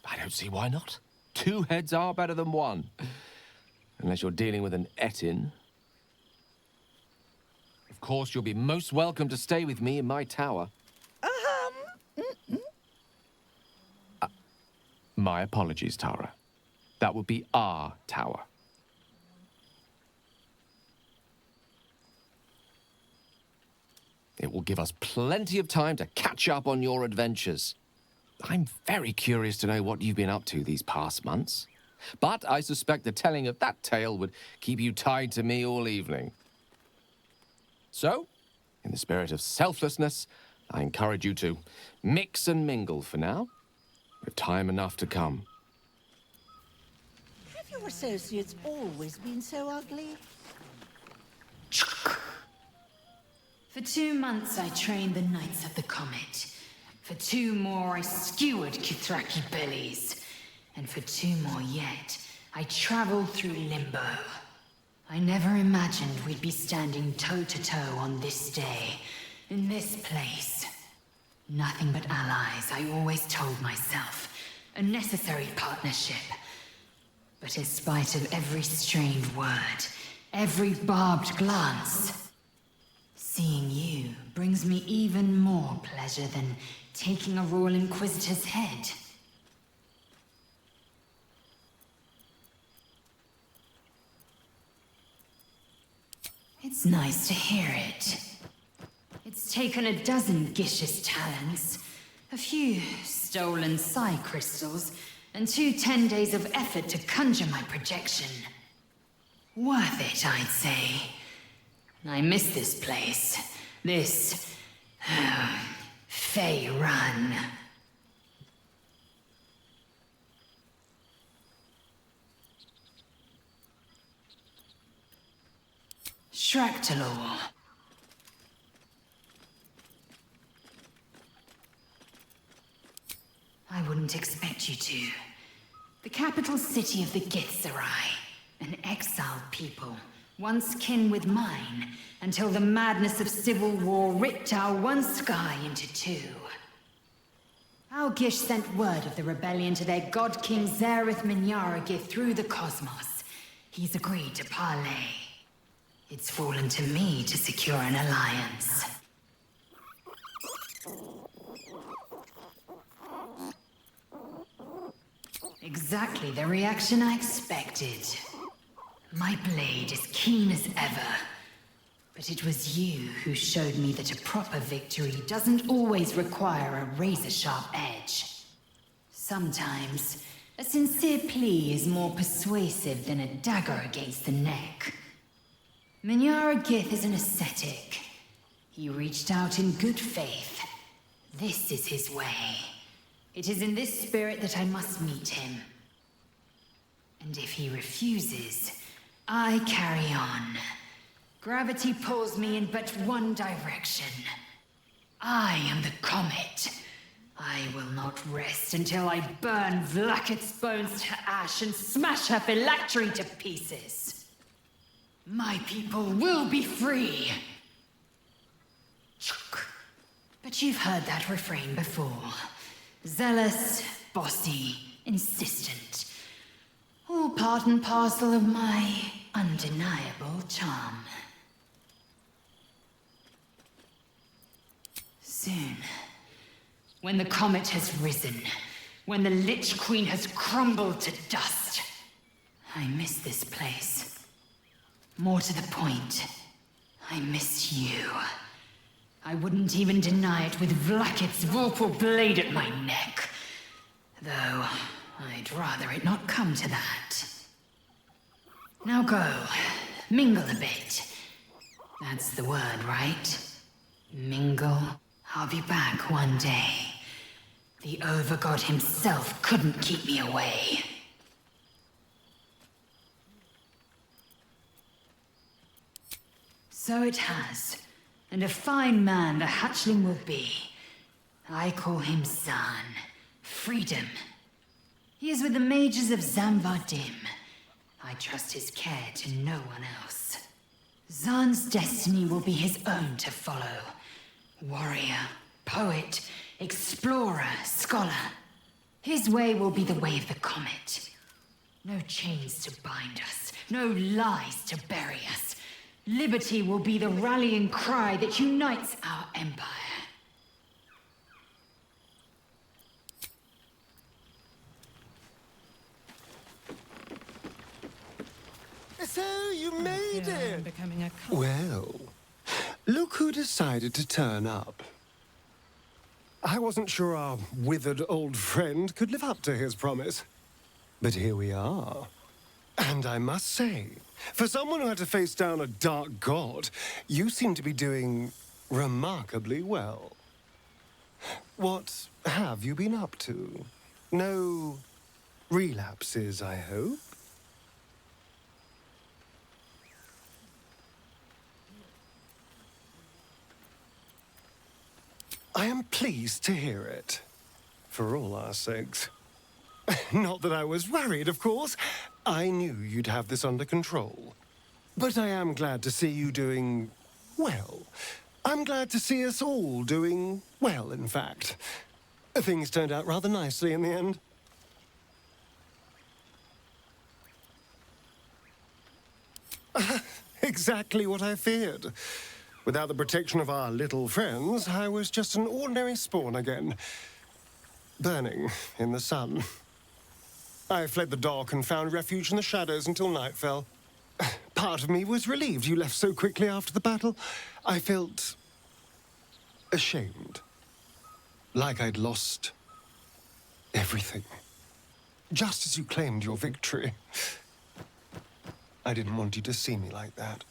I don't see why not. 2 heads are better than 1. Unless you're dealing with an Etin. Of course, you'll be most welcome to stay with me in my tower. My apologies, Tara. That would be our tower. It will give us plenty of time to catch up on your adventures. I'm very curious to know what you've been up to these past months. But I suspect the telling of that tale would keep you tied to me all evening. So, in the spirit of selflessness, I encourage you to mix and mingle for now, with time enough to come. Have your associates always been so ugly? For 2 months I trained the Knights of the Comet. For 2 more I skewered Kithraki bellies. And for 2 more yet, I traveled through Limbo. I never imagined we'd be standing toe-to-toe on this day, in this place. Nothing but allies, I always told myself. A necessary partnership. But in spite of every strained word, every barbed glance, seeing you brings me even more pleasure than taking a Royal Inquisitor's head. It's nice to hear it. It's taken a dozen Gish's talents, a few stolen psi crystals, and 2 10 days of effort to conjure my projection. Worth it, I'd say. I miss this place. This Fey Run. Shractalor. I wouldn't expect you to. The capital city of the Githzerai, an exiled people, once kin with mine, until the madness of civil war ripped our one sky into 2. Our Gish sent word of the rebellion to their god king Zareth Minyaragith through the cosmos. He's agreed to parley. It's fallen to me to secure an alliance. Exactly the reaction I expected. My blade is keen as ever. But it was you who showed me that a proper victory doesn't always require a razor-sharp edge. Sometimes, a sincere plea is more persuasive than a dagger against the neck. Minyaragith is an ascetic. He reached out in good faith. This is his way. It is in this spirit that I must meet him. And if he refuses, I carry on. Gravity pulls me in but one direction. I am the comet. I will not rest until I burn Vlaakith's bones to ash and smash her phylactery to pieces. My people will be free. But you've heard that refrain before. Zealous, bossy, insistent. All part and parcel of my undeniable charm. Soon, when the comet has risen, when the Lich Queen has crumbled to dust, I miss this place. More to the point, I miss you. I wouldn't even deny it with Vlakith's vorpal blade at my neck. Though, I'd rather it not come to that. Now go, mingle a bit. That's the word, right? Mingle. I'll be back one day. The Overgod himself couldn't keep me away. So it has. And a fine man the hatchling will be. I call him Zahn. Freedom. He is with the mages of Zamvardim. I trust his care to no one else. Zahn's destiny will be his own to follow. Warrior, poet, explorer, scholar. His way will be the way of the comet. No chains to bind us, no lies to bury us. Liberty will be the rallying cry that unites our empire. So you made it! I'm becoming a Well, look who decided to turn up. I wasn't sure our withered old friend could live up to his promise. But here we are. And I must say, for someone who had to face down a dark god, you seem to be doing remarkably well. What have you been up to? No relapses, I hope? I am pleased to hear it. For all our sakes. Not that I was worried, of course. I knew you'd have this under control. But I am glad to see you doing well. I'm glad to see us all doing well, in fact. Things turned out rather nicely in the end. Exactly what I feared. Without the protection of our little friends, I was just an ordinary spawn again. Burning in the sun. I fled the dock and found refuge in the shadows until night fell. Part of me was relieved you left so quickly after the battle. I felt ashamed. Like I'd lost everything. Just as you claimed your victory. I didn't want you to see me like that.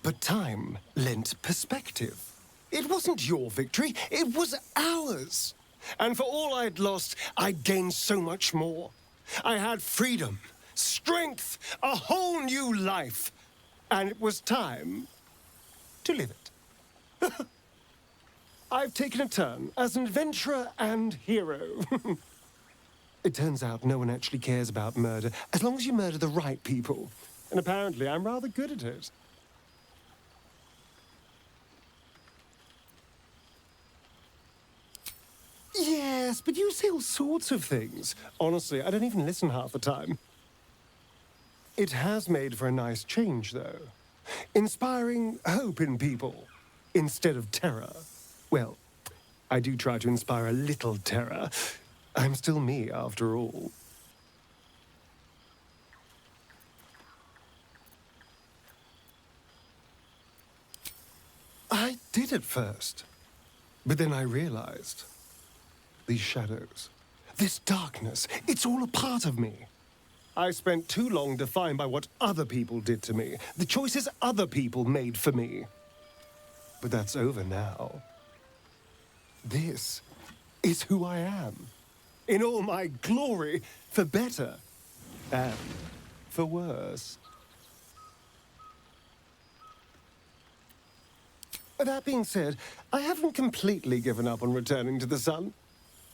But time lent perspective. It wasn't your victory, it was ours. And for all I'd lost, I'd gained so much more. I had freedom, strength, a whole new life. And it was time to live it. I've taken a turn as an adventurer and hero. It turns out no one actually cares about murder, as long as you murder the right people. And apparently I'm rather good at it. Yes, but you say all sorts of things. Honestly, I don't even listen half the time. It has made for a nice change, though. Inspiring hope in people, instead of terror. Well, I do try to inspire a little terror. I'm still me, after all. I did at first. But then I realized... these shadows, this darkness, it's all a part of me. I spent too long defined by what other people did to me, the choices other people made for me. But that's over now. This is who I am, in all my glory, for better and for worse. That being said, I haven't completely given up on returning to the sun.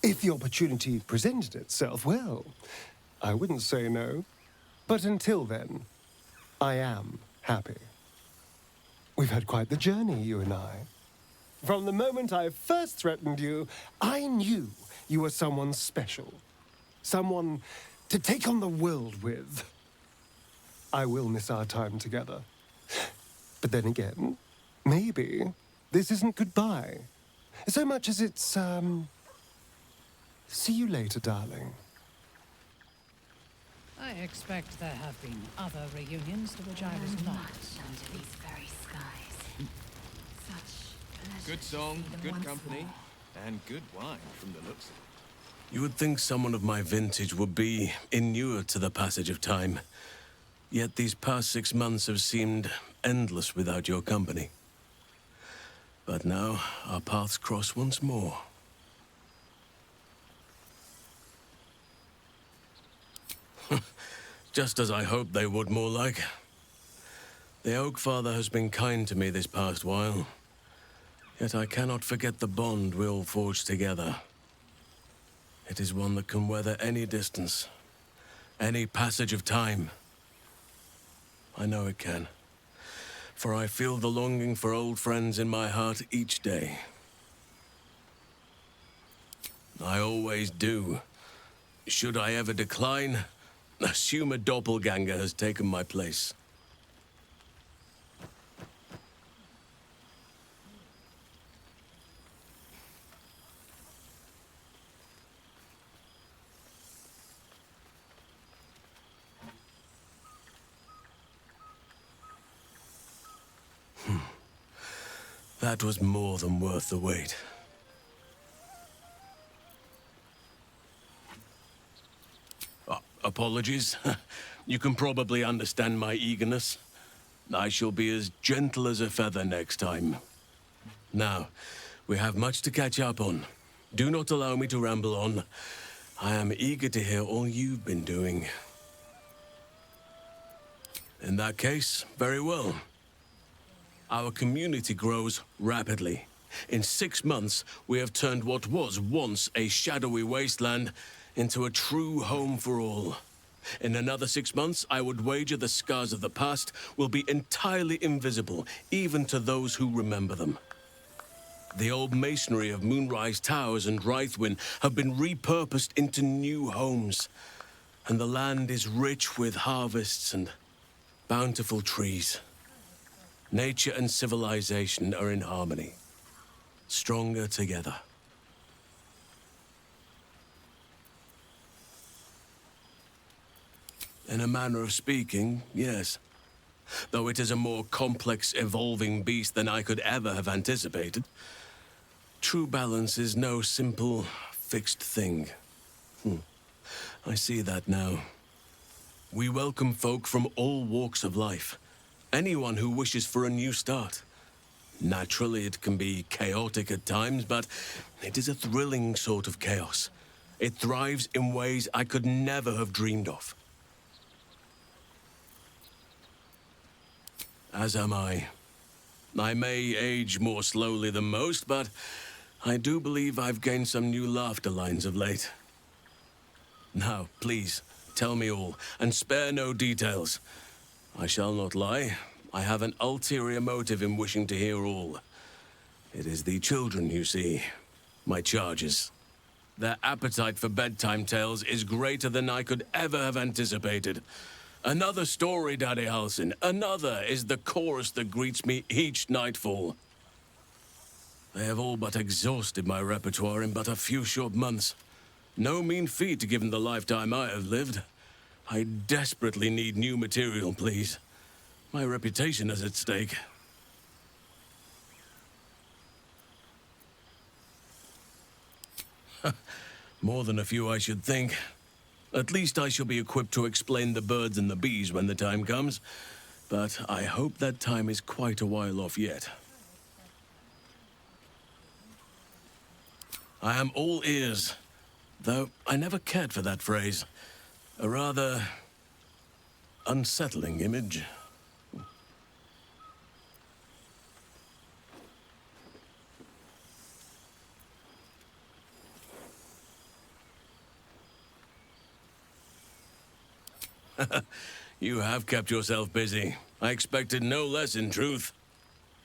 If the opportunity presented itself, well, I wouldn't say no. But until then, I am happy. We've had quite the journey, you and I. From the moment I first threatened you, I knew you were someone special. Someone to take on the world with. I will miss our time together. But then again, maybe this isn't goodbye. So much as it's, see you later, darling. I expect there have been other reunions to which I was not. Under these very skies. Such Good song, good company, and good wine from the looks of it. You would think someone of my vintage would be inured to the passage of time. Yet these past 6 months have seemed endless without your company. But now, our paths cross once more. Just as I hoped they would, more like. The Oak Father has been kind to me this past while. Yet I cannot forget the bond we all forged together. It is one that can weather any distance, any passage of time. I know it can, for I feel the longing for old friends in my heart each day. I always do. Should I ever decline, assume a doppelganger has taken my place. That was more than worth the wait. Apologies. You can probably understand my eagerness. I shall be as gentle as a feather next time. Now, we have much to catch up on. Do not allow me to ramble on. I am eager to hear all you've been doing. In that case, very well. Our community grows rapidly. In 6 months, we have turned what was once a shadowy wasteland into a true home for all. In another 6 months, I would wager the scars of the past will be entirely invisible, even to those who remember them. The old masonry of Moonrise Towers and Rythwin have been repurposed into new homes, and the land is rich with harvests and bountiful trees. Nature and civilization are in harmony, stronger together. In a manner of speaking, yes. Though it is a more complex, evolving beast than I could ever have anticipated. True balance is no simple, fixed thing. I see that now. We welcome folk from all walks of life. Anyone who wishes for a new start. Naturally, it can be chaotic at times, but it is a thrilling sort of chaos. It thrives in ways I could never have dreamed of. As am I. I may age more slowly than most, but I do believe I've gained some new laughter lines of late. Now, please, tell me all, and spare no details. I shall not lie. I have an ulterior motive in wishing to hear all. It is the children, you see. My charges. Their appetite for bedtime tales is greater than I could ever have anticipated. Another story, Daddy Halsin. Another is the chorus that greets me each nightfall. They have all but exhausted my repertoire in but a few short months. No mean feat given the lifetime I have lived. I desperately need new material, please. My reputation is at stake. More than a few, I should think. At least I shall be equipped to explain the birds and the bees when the time comes. But I hope that time is quite a while off yet. I am all ears, though I never cared for that phrase. A rather unsettling image. You have kept yourself busy. I expected no less, in truth.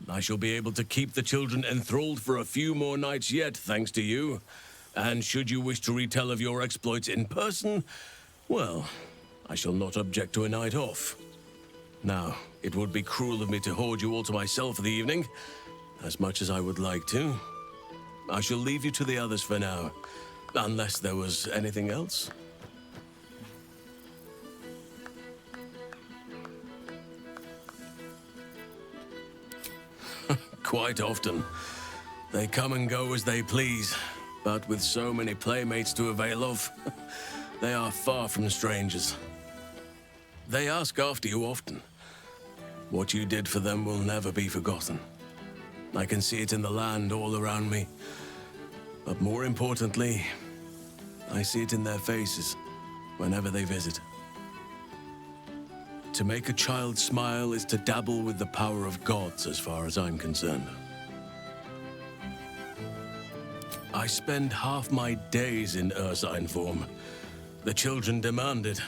I shall be able to keep the children enthralled for a few more nights yet, thanks to you. And should you wish to retell of your exploits in person, Well, I shall not object to a night off. Now, it would be cruel of me to hoard you all to myself for the evening, as much as I would like to. I shall leave you to the others for now, unless there was anything else. Quite often. They come and go as they please, but with so many playmates to avail of, they are far from strangers. They ask after you often. What you did for them will never be forgotten. I can see it in the land all around me. But more importantly, I see it in their faces whenever they visit. To make a child smile is to dabble with the power of gods, as far as I'm concerned. I spend half my days in ursine form. The children demand it.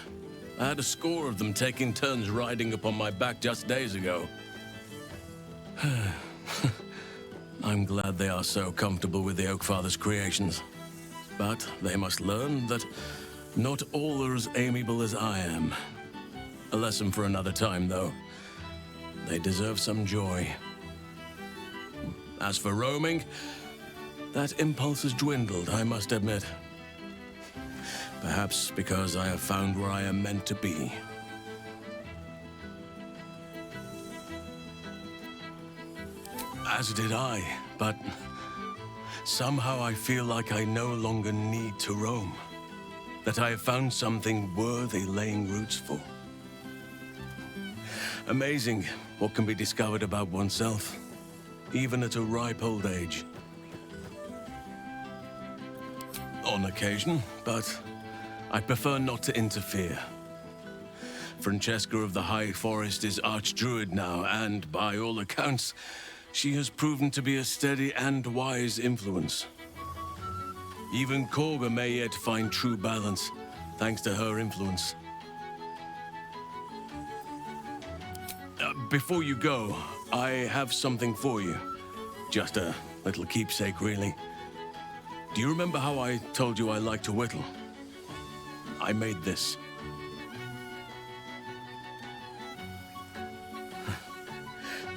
I had a score of them taking turns riding upon my back just days ago. I'm glad they are so comfortable with the Oakfather's creations. But they must learn that not all are as amiable as I am. A lesson for another time, though. They deserve some joy. As for roaming, that impulse has dwindled, I must admit. Perhaps because I have found where I am meant to be. As did I, but somehow I feel like I no longer need to roam. That I have found something worthy laying roots for. Amazing what can be discovered about oneself, even at a ripe old age. On occasion, but I prefer not to interfere. Francesca of the High Forest is Archdruid now, and by all accounts, she has proven to be a steady and wise influence. Even Korga may yet find true balance, thanks to her influence. Before you go, I have something for you. Just a little keepsake, really. Do you remember how I told you I like to whittle? I made this.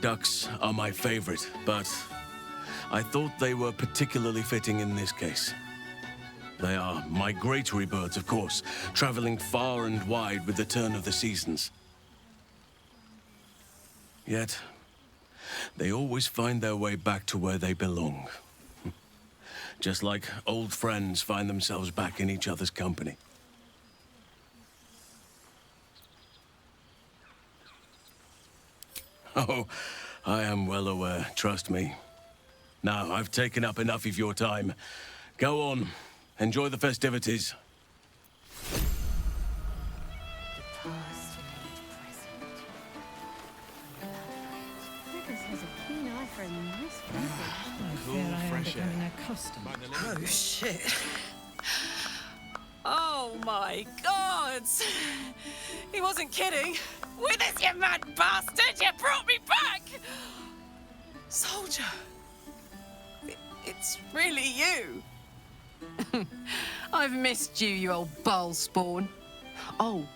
Ducks are my favorite, but I thought they were particularly fitting in this case. They are migratory birds, of course, traveling far and wide with the turn of the seasons. Yet, they always find their way back to where they belong. Just like old friends find themselves back in each other's company. Oh, I am well aware, trust me. Now, I've taken up enough of your time. Go on, enjoy the festivities. Oh, shit. Oh, my God! He wasn't kidding. Withers, you mad bastard! You brought me back! Soldier. It's really you. I've missed you, you old bile spawn. Oh,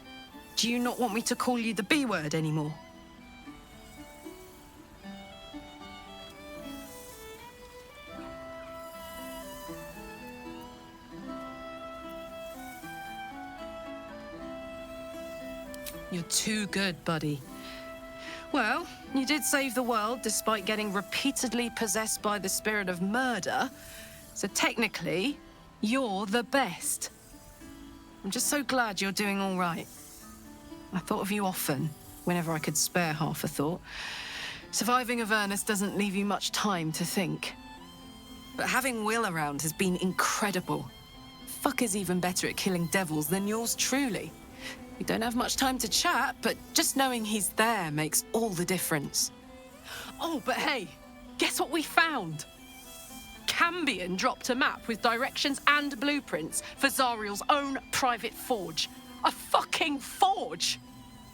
do you not want me to call you the B word anymore? You're too good, buddy. Well, you did save the world despite getting repeatedly possessed by the spirit of murder. So technically, you're the best. I'm just so glad you're doing all right. I thought of you often, whenever I could spare half a thought. Surviving Avernus doesn't leave you much time to think. But having Will around has been incredible. Fuck is even better at killing devils than yours truly. We don't have much time to chat, but just knowing he's there makes all the difference. Oh, but hey, guess what we found? Cambion dropped a map with directions and blueprints for Zariel's own private forge. A fucking forge!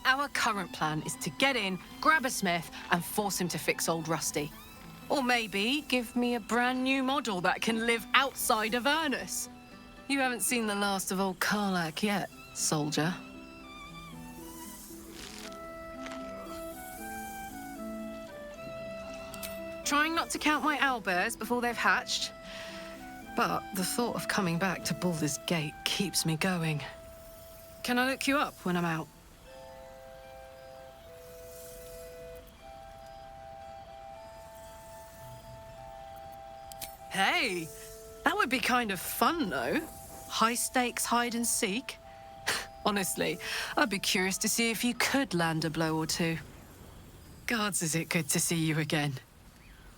Our current plan is to get in, grab a smith, and force him to fix old Rusty. Or maybe give me a brand new model that can live outside of Avernus. You haven't seen the last of old Karlak yet. soldier. Trying not to count my owlbears before they've hatched. But the thought of coming back to Baldur's Gate keeps me going. Can I look you up when I'm out? Hey, that would be kind of fun, though. High stakes hide and seek. Honestly, I'd be curious to see if you could land a blow or two. Gods, is it good to see you again.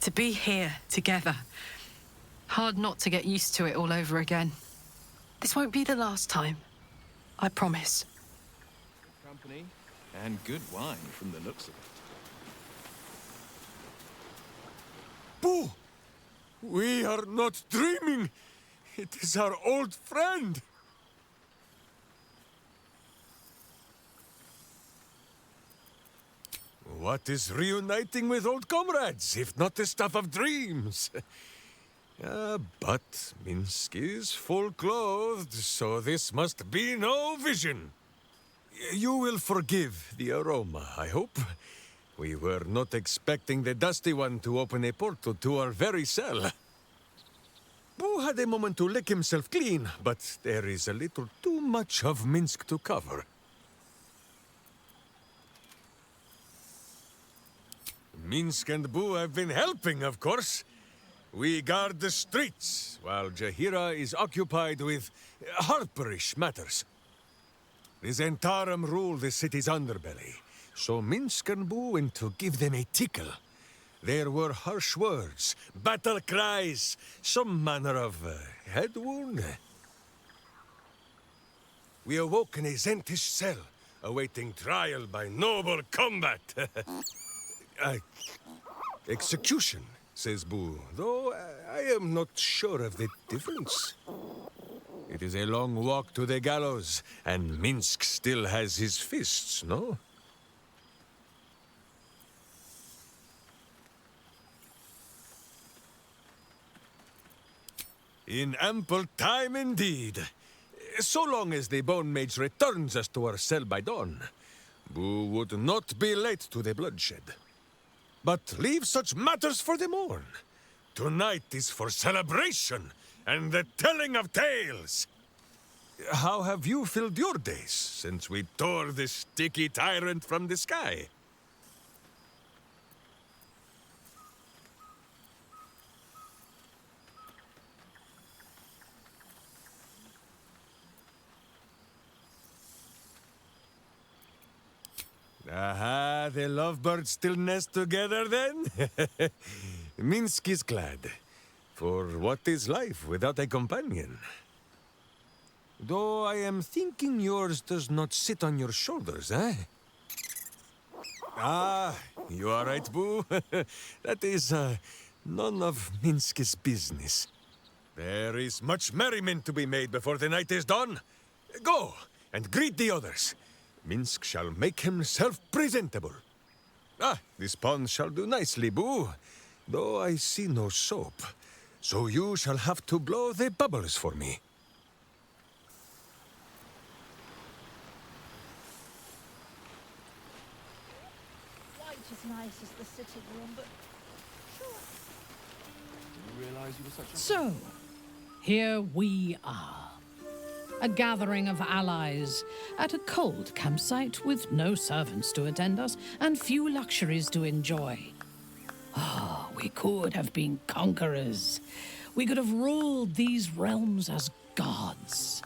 To be here together. Hard not to get used to it all over again. This won't be the last time. I promise. Company and good wine from the looks of it. Boo! We are not dreaming. It is our old friend. What is reuniting with old comrades, if not the stuff of dreams? But Minsk is full-clothed, so this must be no vision. You will forgive the aroma, I hope. We were not expecting the Dusty One to open a portal to our very cell. Boo had a moment to lick himself clean, but there is a little too much of Minsk to cover. Minsk and Boo have been helping, of course. We guard the streets, while Jahira is occupied with harperish matters. The Zentarum rule the city's underbelly, so Minsk and Boo went to give them a tickle. There were harsh words, battle cries, some manner of head wound. We awoke in a Zentish cell, awaiting trial by noble combat. Execution, says Boo, though I am not sure of the difference. It is a long walk to the gallows, and Minsk still has his fists, no? In ample time indeed. So long as the Bone Mage returns us to our cell by dawn, Boo would not be late to the bloodshed. But leave such matters for the morn. Tonight is for celebration and the telling of tales. How have you filled your days since we tore this sticky tyrant from the sky? Aha, the lovebirds still nest together then? Minsk is glad. For what is life without a companion? Though I am thinking yours does not sit on your shoulders, eh? Ah, you are right, Boo. That is none of Minsk's business. There is much merriment to be made before the night is done. Go and greet the others. Minsk shall make himself presentable. Ah, this pond shall do nicely, Boo. Though I see no soap. So you shall have to blow the bubbles for me. Quite as nice as the sitting room, but Didn't realize you were such a... So, here we are. A gathering of allies at a cold campsite with no servants to attend us and few luxuries to enjoy. Ah, we could have been conquerors. We could have ruled these realms as gods.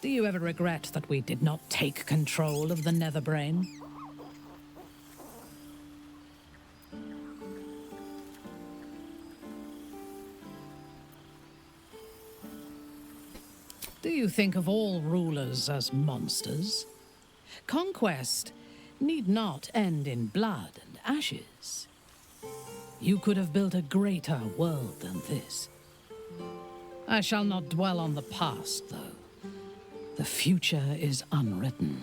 Do you ever regret that we did not take control of the Netherbrain? Do you think of all rulers as monsters? Conquest need not end in blood and ashes. You could have built a greater world than this. I shall not dwell on the past, though. The future is unwritten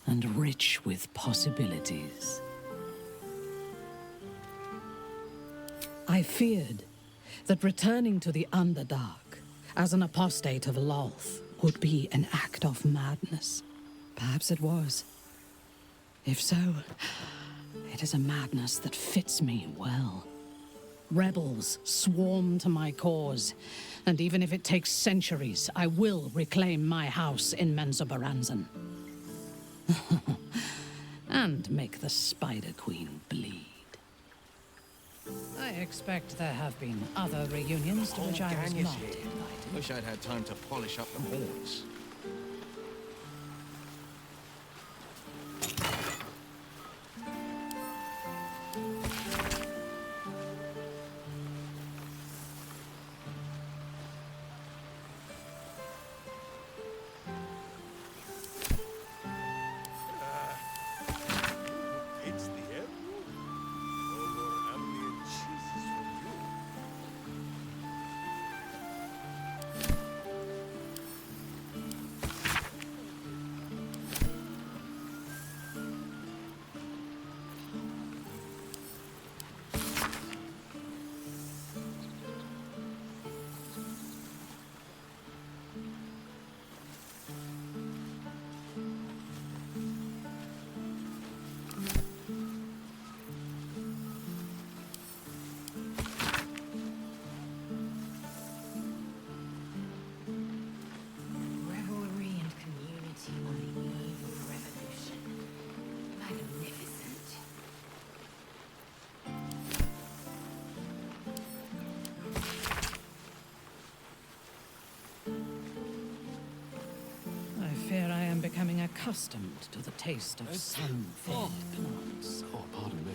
and rich with possibilities. I feared that returning to the Underdark as an apostate of Lolth would be an act of madness. Perhaps it was. If so, it is a madness that fits me well. Rebels swarm to my cause, and even if it takes centuries, I will reclaim my house in Menzoberranzan. And make the Spider Queen bleed. I expect there have been other reunions to which I was Gang is not here. invited. Wish I'd had time to polish up the horns. It's the end. No more ambient cheeses for you. Revelry and community on the eve of revolution. Magnificent. I fear I am becoming accustomed to the taste of sun-fed plants. Oh, pardon me.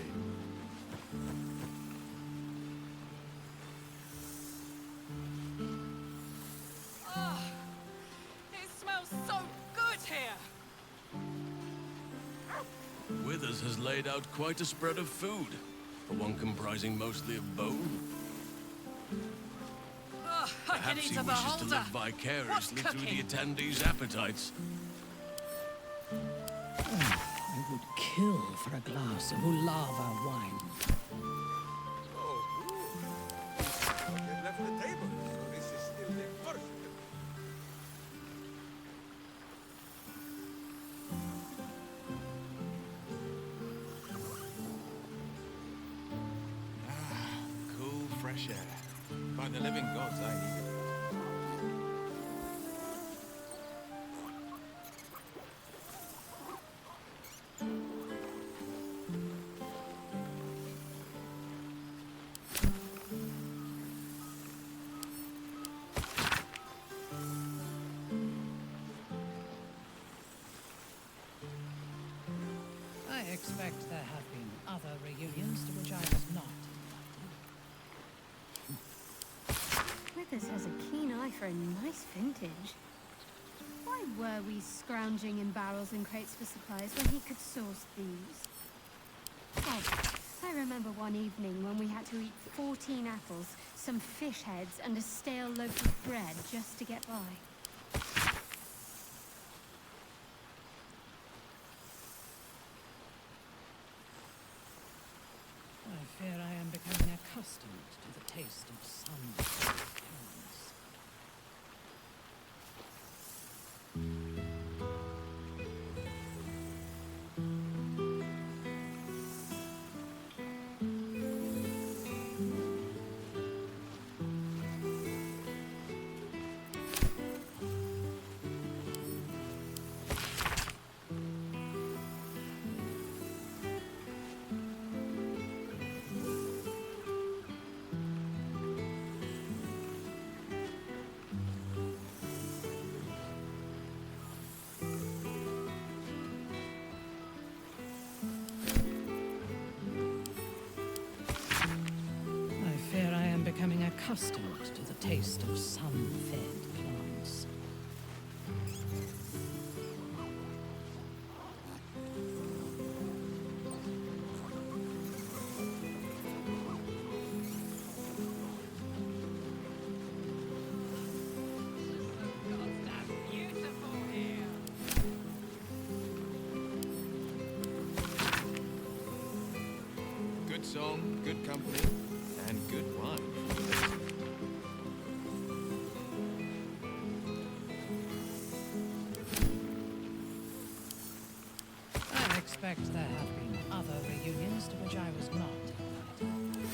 It smells so good here! Withers has laid out quite a spread of food, for one comprising mostly of bone. I can Perhaps eat he a wishes to beholder. live vicariously What's through the cooking? attendees' appetites. I would kill for a glass of Ulava wine. They left the table, so this is still the first. Cool, fresh air. By the living gods, I need it. I expect there have been other reunions to which I was not invited. Withers has a keen eye for a nice vintage. Why were we scrounging in barrels and crates for supplies when he could source these? Oh, I remember one evening when we had to eat 14 apples, some fish heads, and a stale loaf of bread just to get by. I fear I am becoming accustomed to the taste of sun-fed plants. I fear I am becoming accustomed to the taste of sun-fed plants. Good song, good company, and good wine. suspect there have been other reunions to which I was not invited.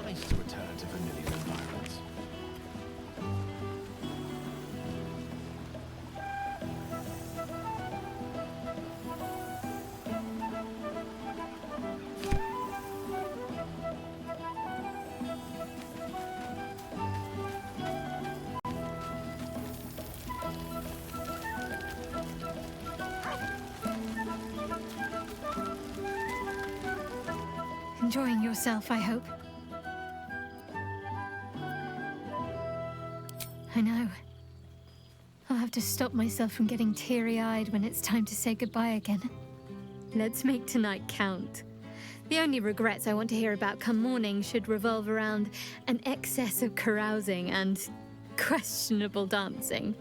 Nice to return to familiar environments. Enjoying yourself, I hope. I know. I'll have to stop myself from getting teary-eyed when it's time to say goodbye again. Let's make tonight count. The only regrets I want to hear about come morning should revolve around an excess of carousing and questionable dancing.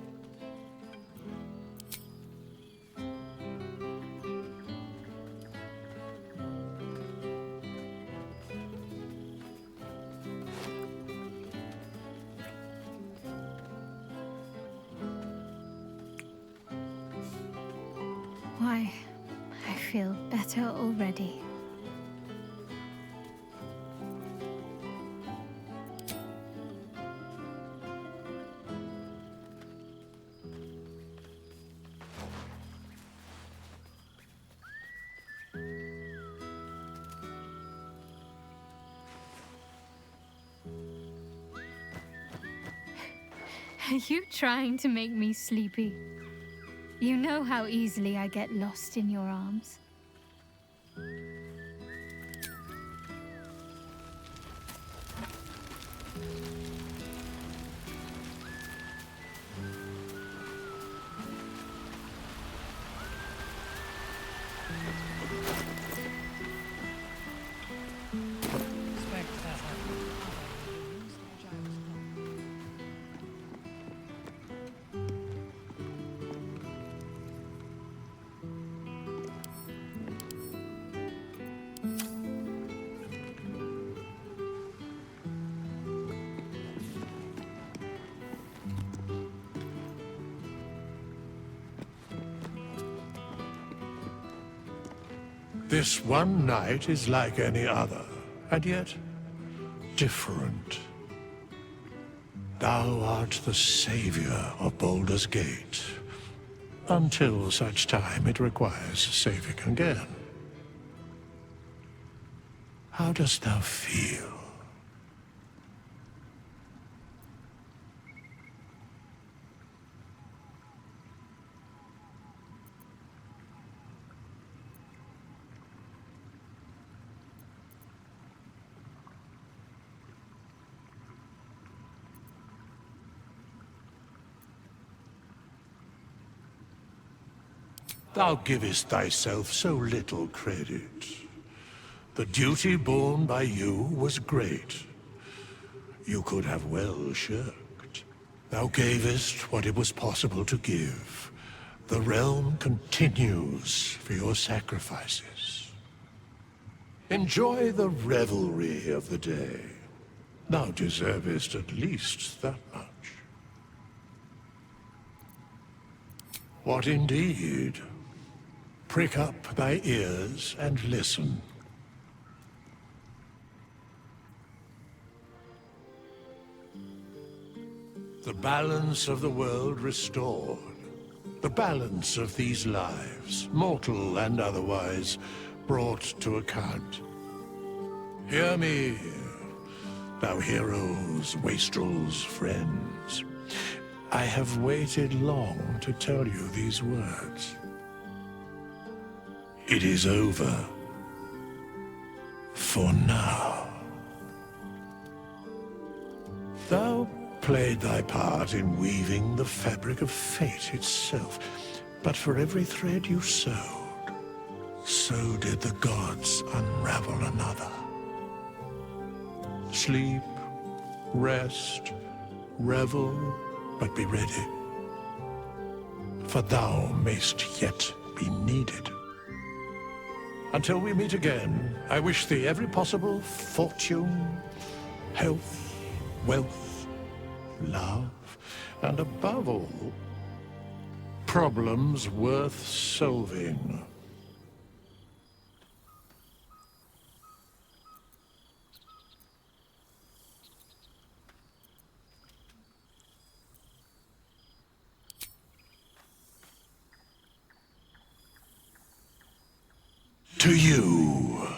Why, I feel better already. Are you trying to make me sleepy? You know how easily I get lost in your arms. Suspect there have been other reunions to which I was not. This one night is like any other, and yet different. Thou art the savior of Baldur's Gate, until such time it requires saving again. How dost thou feel? Thou givest thyself so little credit. The duty borne by you was great. You could have well shirked. Thou gavest what it was possible to give. The realm continues for your sacrifices. Enjoy the revelry of the day. Thou deservest at least that much. What indeed? Prick up thy ears and listen. The balance of the world restored. The balance of these lives, mortal and otherwise, brought to account. Hear me, thou heroes, wastrels, friends. I have waited long to tell you these words. It is over. For now. Thou played thy part in weaving the fabric of fate itself, but for every thread you sewed, so did the gods unravel another. Sleep, rest, revel, but be ready. For thou mayst yet be needed. Until we meet again, I wish thee every possible fortune, health, wealth, love, and above all, problems worth solving. To you.